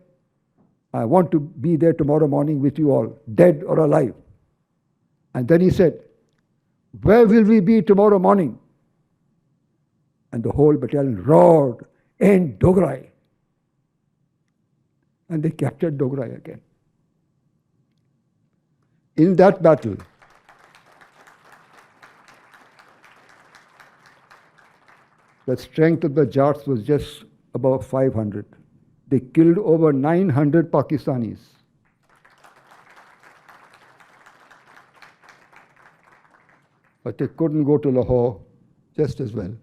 I want to be there tomorrow morning with you all, dead or alive. And then he said, where will we be tomorrow morning? And the whole battalion roared, in Dogra. And they captured Dogra again. In that battle, the strength of the Jats was just about 500. They killed over 900 Pakistanis. But they couldn't go to Lahore just as well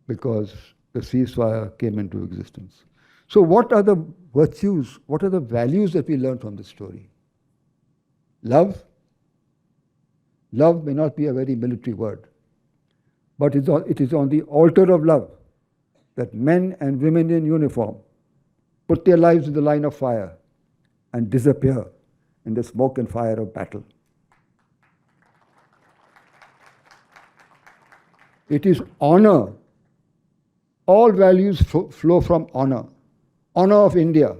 because the ceasefire came into existence. So what are the virtues, what are the values that we learn from this story? Love. Love may not be a very military word, but it is on the altar of love that men and women in uniform put their lives in the line of fire and disappear in the smoke and fire of battle. It is honor. All values flow from honor. Honor of India,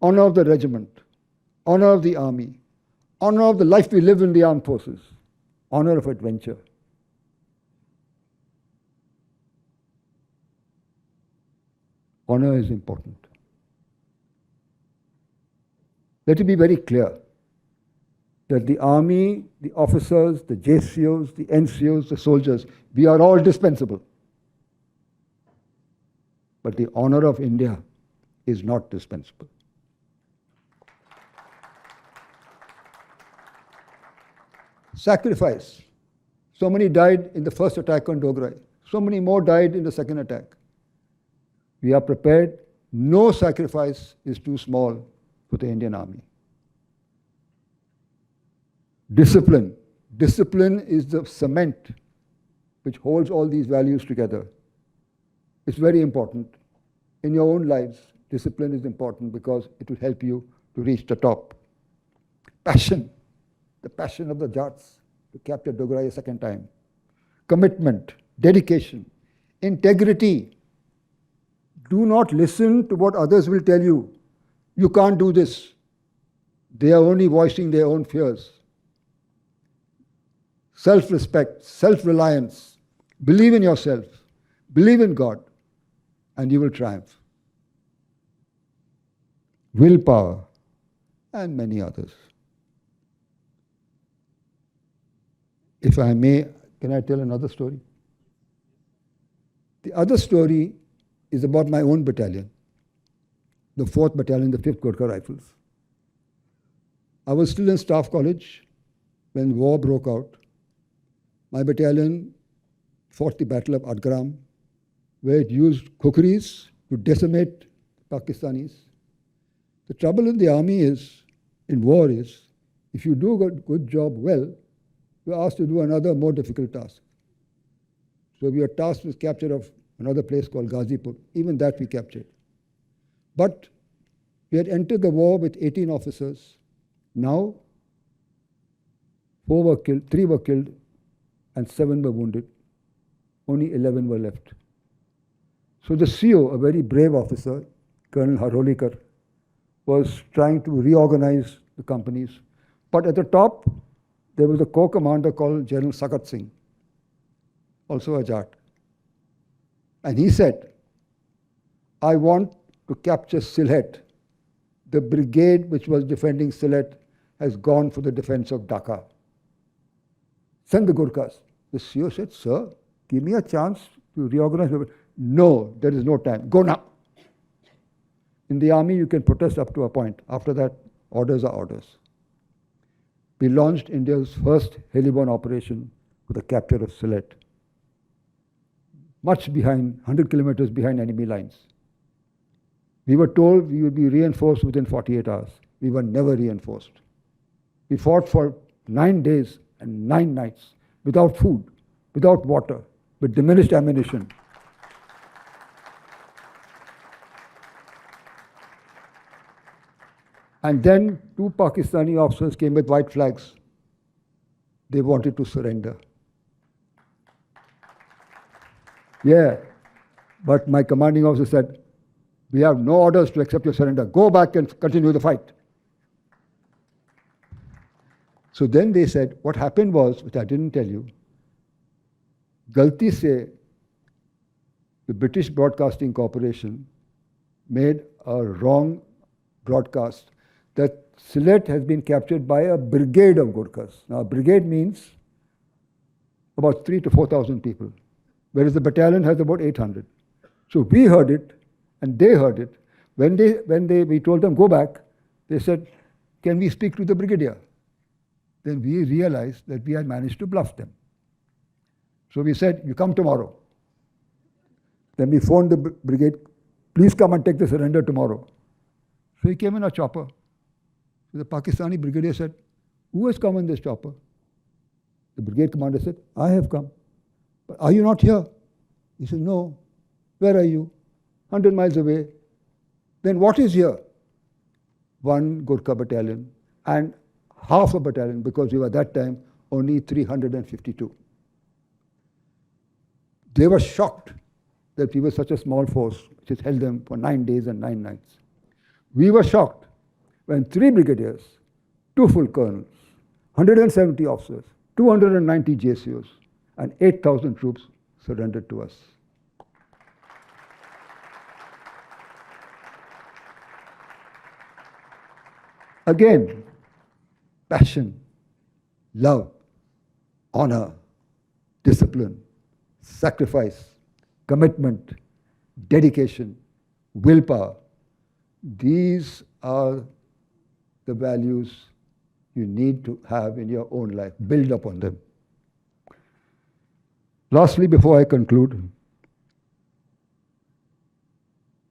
honor of the regiment, honor of the army, honor of the life we live in the armed forces, honor of adventure. Honor is important. Let it be very clear that the army, the officers, the JCOs, the NCOs, the soldiers, we are all dispensable. But the honor of India is not dispensable. Sacrifice. So many died in the first attack on Dogra. So many more died in the second attack. We are prepared. No sacrifice is too small for the Indian Army. Discipline. Discipline is the cement which holds all these values together. It's very important. In your own lives, discipline is important because it will help you to reach the top. Passion. The passion of the Jats to capture Dogra a second time. Commitment, dedication, integrity. Do not listen to what others will tell you. You can't do this. They are only voicing their own fears. Self-respect, self-reliance. Believe in yourself. Believe in God. And you will triumph. Willpower and many others. If I may, can I tell another story? The other story is about my own battalion, the 4th Battalion, the 5th Gorkha Rifles. I was still in Staff College when war broke out. My battalion fought the Battle of Adgram, where it used kukris to decimate Pakistanis. The trouble in the army is, in war is, if you do a good job well, you're asked to do another more difficult task. So we were tasked with capture of another place called Ghazipur. Even that we captured. But we had entered the war with 18 officers. Now, 4 were killed, 3 were killed, and 7 were wounded. Only 11 were left. So the CO, a very brave officer, Colonel Harolikar, was trying to reorganize the companies. But at the top, there was a corps commander called General Sagat Singh, also a Jat. And he said, I want to capture Sylhet. The brigade which was defending Sylhet has gone for the defense of Dhaka. Send the Gurkhas. The CO said, sir, give me a chance to reorganize. No, there is no time. Go now. In the army, you can protest up to a point. After that, orders are orders. We launched India's first heliborne operation for the capture of Sylhet, much behind, 100 kilometers behind enemy lines. We were told we would be reinforced within 48 hours. We were never reinforced. We fought for 9 days and 9 nights without food, without water, with diminished ammunition. And then 2 Pakistani officers came with white flags. They wanted to surrender. Yeah, but my commanding officer said, we have no orders to accept your surrender. Go back and continue the fight. So then they said, what happened was, which I didn't tell you, Galti se, the British Broadcasting Corporation made a wrong broadcast that Sylhet has been captured by a brigade of Gurkhas. Now, a brigade means about 3,000 to 4,000 people, whereas the battalion has about 800. So we heard it, and they heard it. When we told them, go back, they said, can we speak to the brigadier? Then we realized that we had managed to bluff them. So we said, you come tomorrow. Then we phoned the brigade, please come and take the surrender tomorrow. So he came in a chopper. So the Pakistani brigadier said, who has come in this chopper? The brigade commander said, I have come. But are you not here? He said, no. Where are you? 100 miles away. Then what is here? 1 Gurkha battalion and half a battalion, because we were at that time only 352. They were shocked that we were such a small force, which has held them for 9 days and 9 nights. We were shocked when 3 brigadiers, 2 full colonels, 170 officers, 290 JCOs, and 8,000 troops surrendered to us. Again, passion, love, honor, discipline, sacrifice, commitment, dedication, willpower. These are the values you need to have in your own life. Build upon them. Lastly, before I conclude,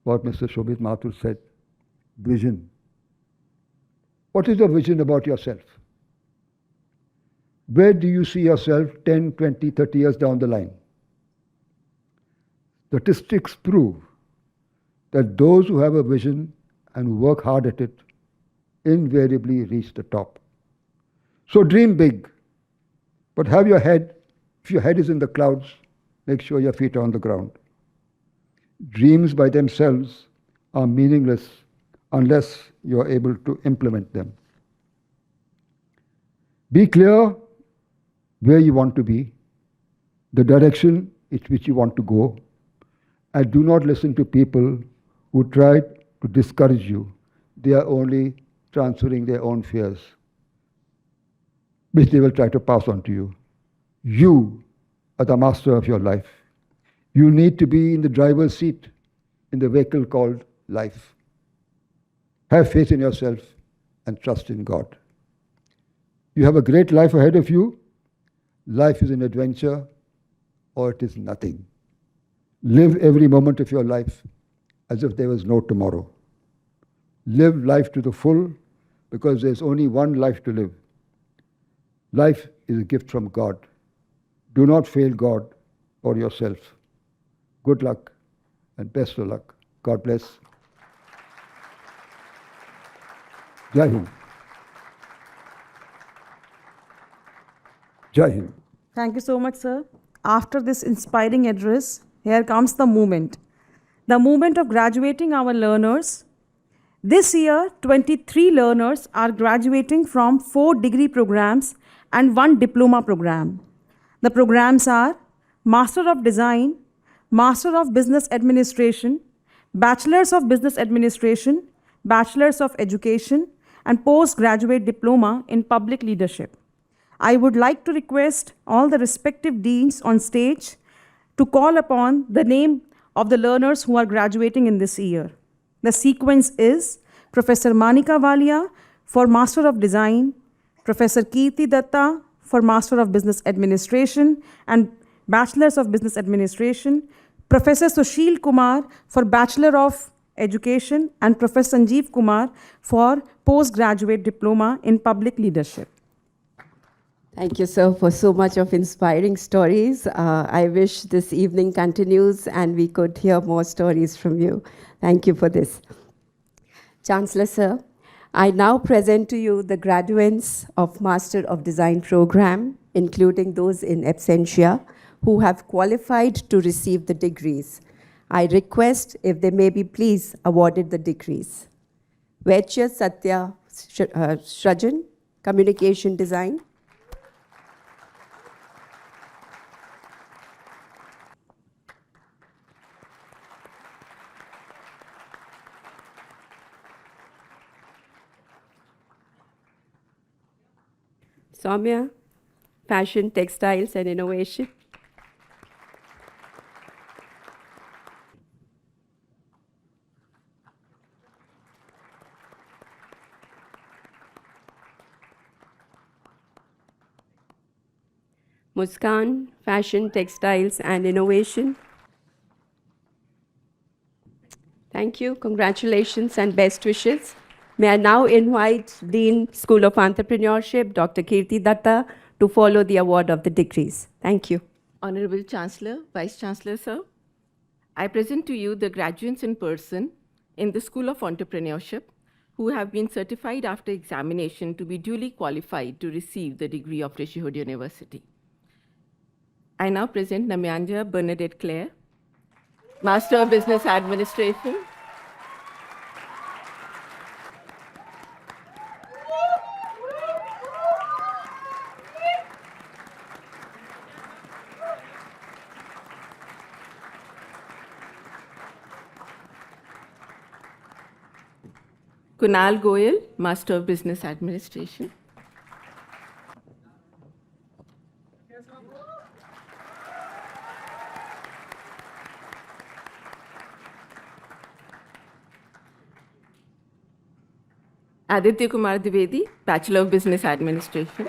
what Mr. Shobhit Mathur said, vision. What is your vision about yourself? Where do you see yourself 10, 20, 30 years down the line? Statistics prove that those who have a vision and work hard at it invariably reach the top. So dream big, but have your head, if your head is in the clouds, make sure your feet are on the ground. Dreams by themselves are meaningless unless you are able to implement them. Be clear where you want to be, the direction in which you want to go, and do not listen to people who try to discourage you. They are only transferring their own fears, which they will try to pass on to you. You are the master of your life. You need to be in the driver's seat in the vehicle called life. Have faith in yourself and trust in God. You have a great life ahead of you. Life is an adventure or it is nothing. Live every moment of your life as if there was no tomorrow. Live life to the full because there's only one life to live. Life is a gift from God. Do not fail God or yourself. Good luck and best of luck. God bless. Jai Hind. Jai Hind. Thank you so much, sir. After this inspiring address, here comes the moment of graduating our learners. This year, 23 learners are graduating from 4 degree programs and 1 diploma program. The programs are Master of Design, Master of Business Administration, Bachelors of Business Administration, Bachelors of Education, and Postgraduate Diploma in Public Leadership. I would like to request all the respective deans on stage to call upon the name of the learners who are graduating in this year. The sequence is Professor Manika Walia for Master of Design, Professor Kirti Datta for Master of Business Administration and Bachelors of Business Administration, Professor Sushil Kumar for Bachelor of Education, and Professor Sanjeev Kumar for Postgraduate Diploma in Public Leadership. Thank you, sir, for so much of inspiring stories. I wish this evening continues and we could hear more stories from you. Thank you for this. Chancellor, sir, I now present to you the graduates of Master of Design program, including those in absentia, who have qualified to receive the degrees. I request if they may be please awarded the degrees. Vaidya Satya Shrajan, Communication Design. Soumya, Fashion, Textiles and Innovation. Muskan, Fashion, Textiles and Innovation. Thank you, congratulations and best wishes. May I now invite Dean, School of Entrepreneurship, Dr. Kirti Datta, to follow the award of the degrees. Thank you. Honorable Chancellor, Vice Chancellor, sir, I present to you the graduates in person in the School of Entrepreneurship who have been certified after examination to be duly qualified to receive the degree of Rishihood University. I now present Namyanja Bernadette Claire, Master of Business Administration. Kunal Goyal, Master of Business Administration. Aditya Kumar Dwivedi, Bachelor of Business Administration.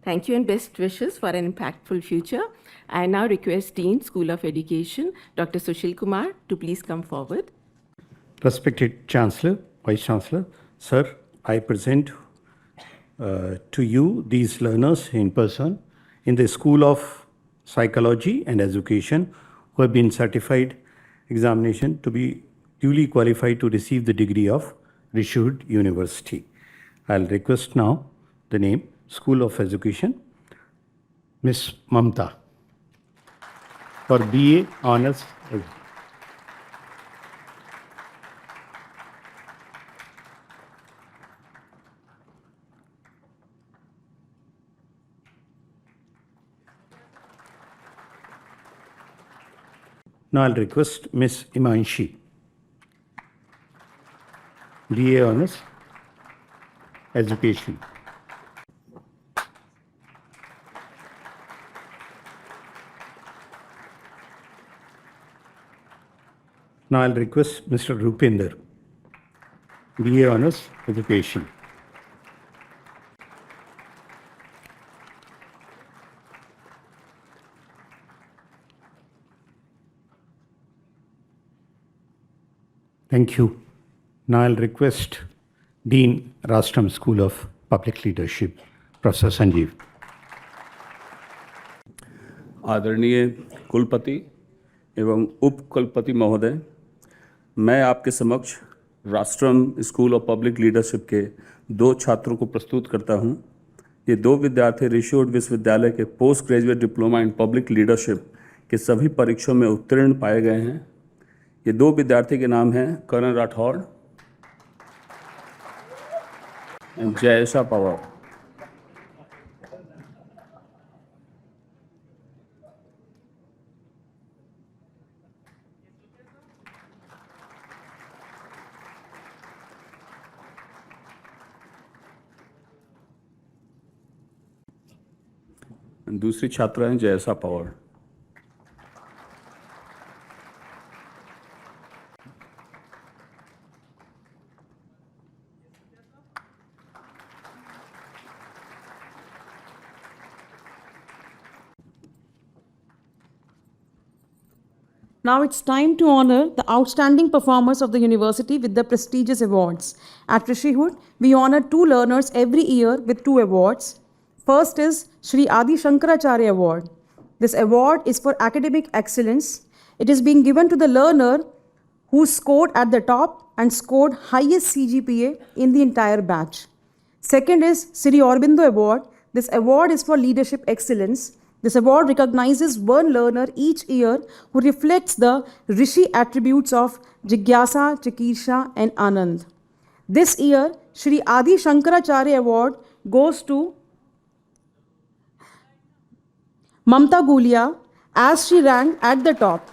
Thank you and best wishes for an impactful future. I now request Dean, School of Education, Dr. Sushil Kumar, to please come forward. Respected Chancellor, Vice Chancellor, Sir, I present to you these learners in person in the School of Psychology and Education who have been certified examination to be duly qualified to receive the degree of Rishihood University. I'll request now the name School of Education, Miss Mamta, for BA Honors. Now I'll request Miss Imanshi, BA Honors, Education. Now I'll request Mr. Rupinder, BA Honors, Education. Thank you. Now I'll request Dean, Rastram School of Public Leadership, Professor Sanjeev. आदरणीय कुलपति एवं उप कुलपति महोदय, मैं आपके समक्ष राष्ट्रम school of public leadership के 2 छात्रों को प्रस्तुत करता हूं। ये 2 विद्यार्थी ऋषिहोड विश्वविद्यालय के post graduate diploma in public leadership के सभी परीक्षाओं में उत्तीर्ण पाए गए हैं। ये 2 विद्यार्थी के नाम हैं करण राठौड़ एंड जयशा पवार। दूसरी छात्रा हैं Jay Shah Pawar. Now it's time to honor the outstanding performers of the university with the prestigious awards. At Rishihood, we honor 2 learners every year with 2 awards. First is Shri Adi Shankaracharya Award. This award is for academic excellence. It is being given to the learner who scored at the top and scored highest CGPA in the entire batch. Second is Sri Aurobindo Award. This award is for leadership excellence. This award recognizes one learner each year who reflects the Rishi attributes of Jigyasa, Chikisha, and Anand. This year, Shri Adi Shankaracharya Award goes to Mamta Gulia as she ranked at the top.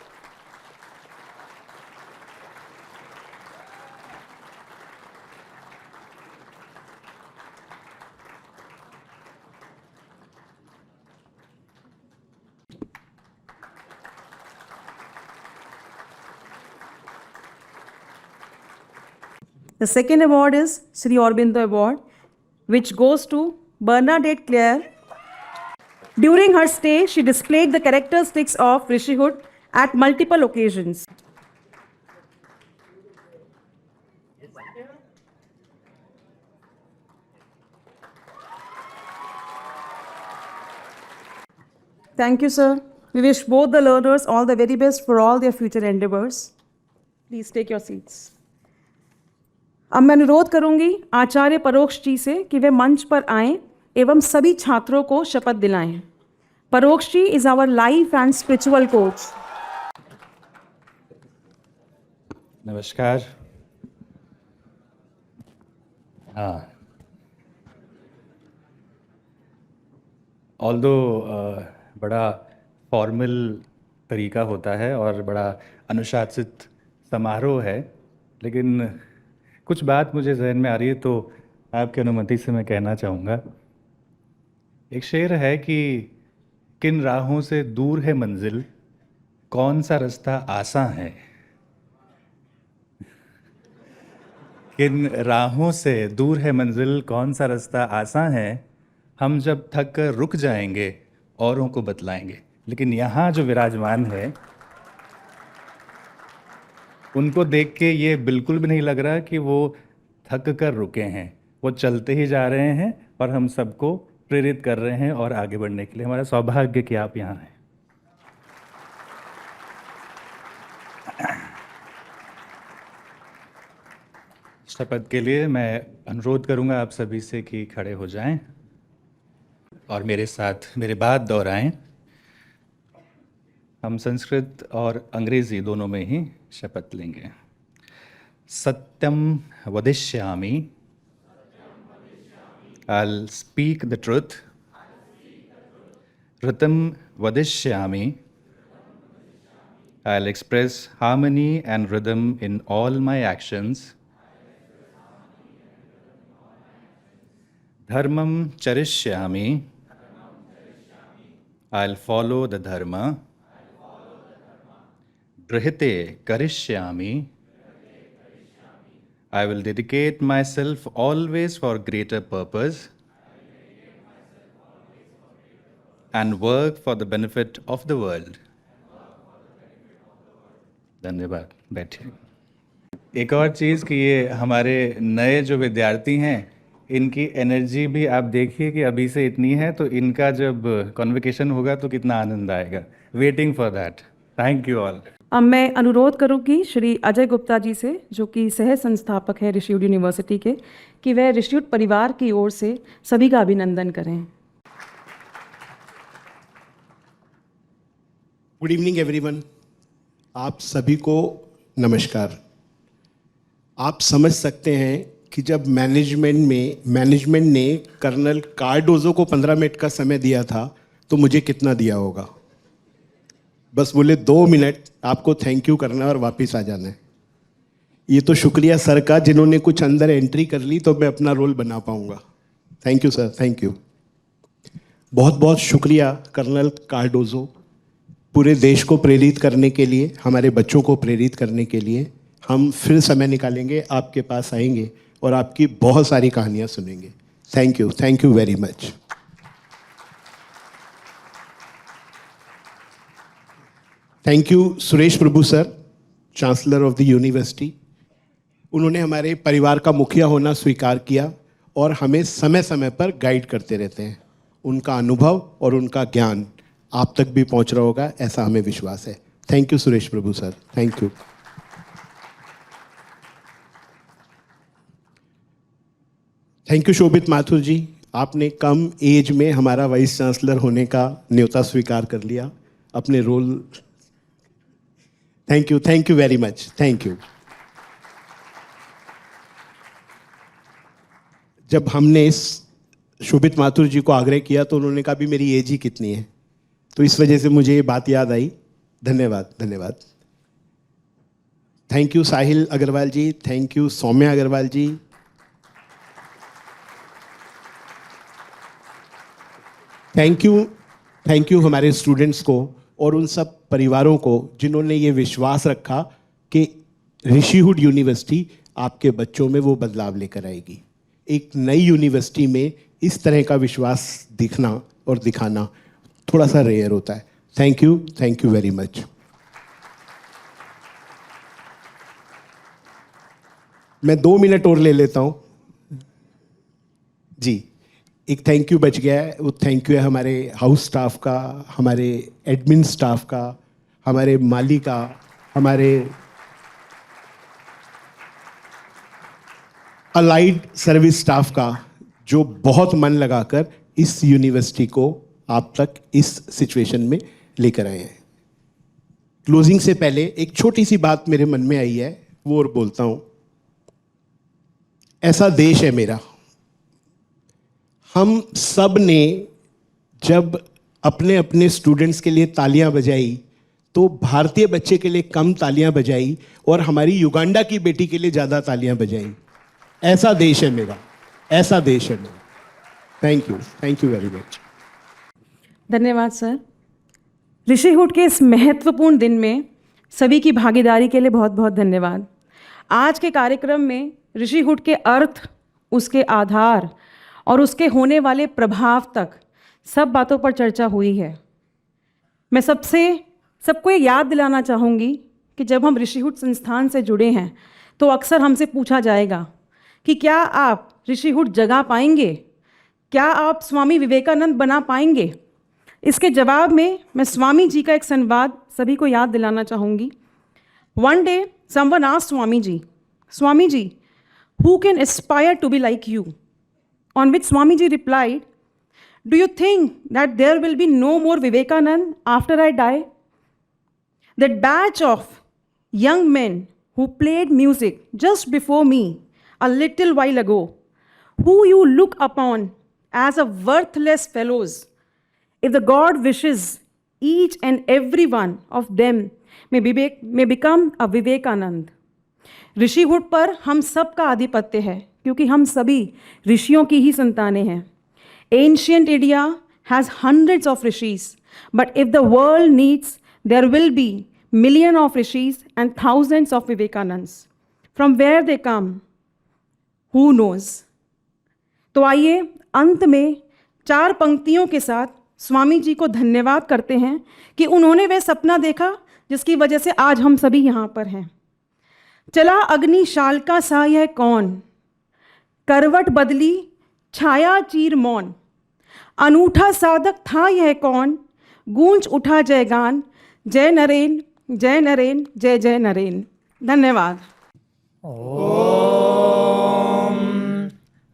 The second award is Sri Aurobindo Award, which goes to Bernadette Claire. During her stay, she displayed the characteristics of Rishihood at multiple occasions. Thank you, sir. We wish both the learners all the very best for all their future endeavors. Please take your seats. अब मैं अनुरोध करूंगी आचार्य परोक्ष जी से कि वे मंच पर आएं एवं सभी छात्रों को शपथ दिलाएं। Paroksh ji is our life and spiritual coach. नमस्कार। ऑल्दो बड़ा फॉर्मल तरीका होता है और बड़ा अनुशासित समारोह है, लेकिन कुछ बात मुझे जहन में आ रही है तो आपकी अनुमति से मैं कहना चाहूँगा। एक शेर है कि किन राहों से दूर है मंजिल, कौन सा रास्ता आसान है। किन राहों से दूर है मंजिल, कौन सा रास्ता आसान है। हम जब थक कर रुक जाएंगे, औरों को बतलाएंगे। लेकिन यहाँ जो विराजमान है, उनको देख के ये बिल्कुल भी नहीं लग रहा कि वो थक कर रुके हैं। वो चलते ही जा रहे हैं और हम सबको प्रेरित कर रहे हैं और आगे बढ़ने के लिए। हमारा सौभाग्य कि आप यहाँ हैं। शपथ के लिए मैं अनुरोध करूंगा आप सभी से कि खड़े हो जाएं और मेरे साथ मेरे बाद दोहराएं। हम संस्कृत और अंग्रेजी दोनों में ही शपथ लेंगे। सत्यम वदिष्यामि, I'll speak the truth. Ritam vadishyami, I'll express harmony and rhythm in all my actions. Dharmam charishyami, I'll follow the dharma. Brihite karishyami, I will dedicate myself always for greater purpose and work for the benefit of the world. धन्यवाद। बैठिए। एक और चीज़ कि ये हमारे नए जो विद्यार्थी हैं, इनकी एनर्जी भी आप देखिए कि अभी से इतनी है, तो इनका जब कॉन्वोकेशन होगा तो कितना आनंद आएगा। Waiting for that. Thank you all. अब मैं अनुरोध करूंगी श्री अजय गुप्ता जी से, जो कि सह संस्थापक है ऋषिहुड यूनिवर्सिटी के, कि वह ऋषिहुड परिवार की ओर से सभी का अभिनंदन करें। Good evening everyone. आप सभी को नमस्कार। आप समझ सकते हैं कि जब मैनेजमेंट ने कर्नल कार्डोजो को 15 मिनट का समय दिया था तो मुझे कितना दिया होगा। बस बोले 2 मिनट आपको थैंक यू करना है और वापस आ जाना है। ये तो शुक्रिया सर का, जिन्होंने कुछ अंदर एंट्री कर ली तो मैं अपना रोल बना पाऊंगा। Thank you sir, thank you. बहुत बहुत शुक्रिया कर्नल कार्डोजो, पूरे देश को प्रेरित करने के लिए, हमारे बच्चों को प्रेरित करने के लिए। हम फिर समय निकालेंगे, आपके पास आएंगे और आपकी बहुत सारी कहानियाँ सुनेंगे। Thank you very much. Thank you Suresh Prabhu sir, chancellor of the university. उन्होंने हमारे परिवार का मुखिया होना स्वीकार किया और हमें समय समय पर गाइड करते रहते हैं। उनका अनुभव और उनका ज्ञान आप तक भी पहुंच रहा होगा, ऐसा हमें विश्वास है। Thank you Suresh Prabhu sir, thank you. Thank you Shobhit Mathur ji, आपने कम एज में हमारा वाइस चांसलर होने का न्योता स्वीकार कर लिया, अपने role. Thank you very much, thank you. जब हमने इस शोभित माथुर जी को आग्रह किया तो उन्होंने कहा भी मेरी एज ही कितनी है, तो इस वजह से मुझे ये बात याद आई। धन्यवाद। Thank you Sahil Agarwal ji, thank you Saumya Agarwal ji. Thank you हमारे स्टूडेंट्स को और उन सब परिवारों को जिन्होंने ये विश्वास रखा कि ऋषिहुड यूनिवर्सिटी आपके बच्चों में वो बदलाव लेकर आएगी। एक नई यूनिवर्सिटी में इस तरह का विश्वास दिखना और दिखाना थोड़ा सा रेयर होता है। Thank you very much. मैं 2 मिनट और ले लेता हूँ जी। एक थैंक यू बच गया है, वो थैंक यू है हमारे हाउस स्टाफ का, हमारे एडमिन स्टाफ का, हमारे माली का, हमारे अलाइड सर्विस स्टाफ का, जो बहुत मन लगाकर इस यूनिवर्सिटी को आप तक इस सिचुएशन में लेकर आए हैं। क्लोजिंग से पहले एक छोटी सी बात मेरे मन में आई है, वो और बोलता हूँ। ऐसा देश है मेरा, हम सब ने जब अपने अपने स्टूडेंट्स के लिए तालियां बजाई तो भारतीय बच्चे के लिए कम तालियां बजाई और हमारी युगांडा की बेटी के लिए ज़्यादा तालियां बजाई। ऐसा देश है मेरा, ऐसा देश है मेरा। Thank you very much. धन्यवाद सर। ऋषिहुड के इस महत्वपूर्ण दिन में सभी की भागीदारी के लिए बहुत बहुत धन्यवाद। आज के कार्यक्रम में ऋषिहुड के अर्थ, उसके आधार और उसके होने वाले प्रभाव तक सब बातों पर चर्चा हुई है। मैं सबको ये याद दिलाना चाहूँगी कि जब हम ऋषिहुड संस्थान से जुड़े हैं तो अक्सर हमसे पूछा जाएगा कि क्या आप ऋषिहुड जगा पाएंगे, क्या आप स्वामी विवेकानंद बना पाएंगे। इसके जवाब में मैं स्वामी जी का एक संवाद सभी को याद दिलाना चाहूँगी। One day someone asked Swami ji, who can aspire to be like you? On which Swami ji replied, do you think that there will be no more Vivekanand after I die? That batch of young men who played music just before me a little while ago, who you look upon as a worthless fellows, if the God wishes, each and every one of them may become a Vivekanand. Rishihood पर हम सब का आधिपत्य है क्योंकि हम सभी ऋषियों की ही संतानें हैं। Ancient India has hundreds of rishis, but if the world needs, there will be millions of rishis and thousands of Vivekanands. From where they come, who knows? तो आइए अंत में 4 पंक्तियों के साथ स्वामी जी को धन्यवाद करते हैं कि उन्होंने वह सपना देखा जिसकी वजह से आज हम सभी यहाँ पर हैं। चला अग्निशाल का सा यह कौन, करवट बदली छाया चीर मौन, अनूठा साधक था यह कौन, गूंज उठा जयगान, जय नरेन जय नरेन जय जय नरेन। धन्यवाद।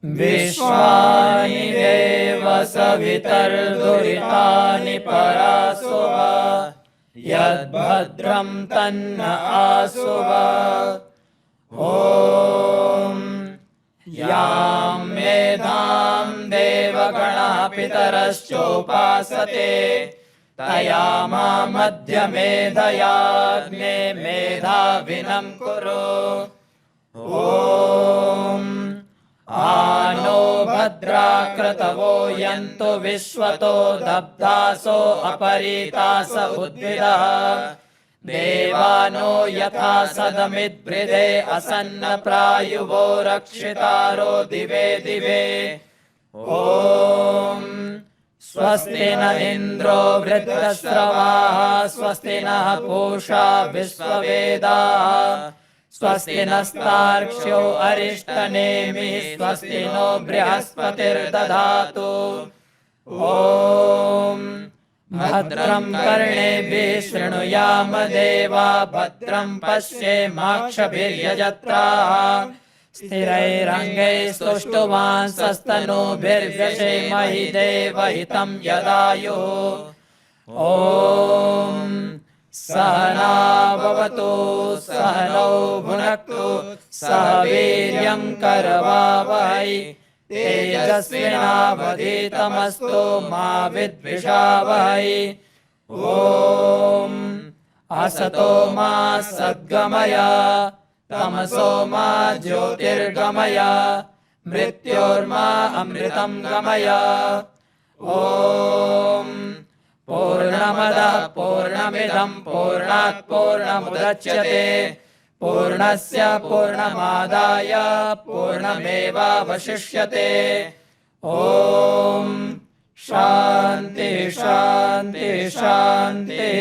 विश्वानि देव सवितर्दुरितानि परासुवा, यद्भद्रं तन्न आसुवा। ॐ यां मेधां देवगणः पितरश्चोपासते, तया मध्यमेधयाग्ने मेधाविनं कुरु। ॐ आनो भद्राक्रतवो यन्तु विश्वतो दब्धासो अपरीतास उद्भिदः, देवानो यथा सदमिद्वृधे असन्न प्रायुवो रक्षितारो दिवे दिवे। ॐ स्वस्ति न इन्द्रो वृद्धश्रवाः, स्वस्ति नः पूषा विश्ववेदाः, स्वस्ति नस्तार्क्ष्यो अरिष्टनेमिः, स्वस्ति नो बृहस्पतिर्दधातु। ॐ भद्रं कर्णेभिः शृणुयाम देवा, भद्रं पश्येमाक्षभिर्यजत्राः, स्थिरैरङ्गैः स्तुष्टुवांसस्तनूभिर्व्यशेमहि देवहितं यदायुः। ॐ सहना भवतु सहनौ भुनक्तु सह वीर्यं करवावहै, तेजस्विनावधीतमस्तु मा विद्विषावहै। ॐ असतो मा सद्गमय, तमसो मा ज्योतिर्गमय, मृत्योर्मा अमृतं गमय। ॐ पूर्णमदः पूर्णमिदं पूर्णात् पूर्णमुदच्यते, पूर्णस्य पूर्णमादाय पूर्णमेवावशिष्यते। ॐ शान्ति शान्ति शान्ति।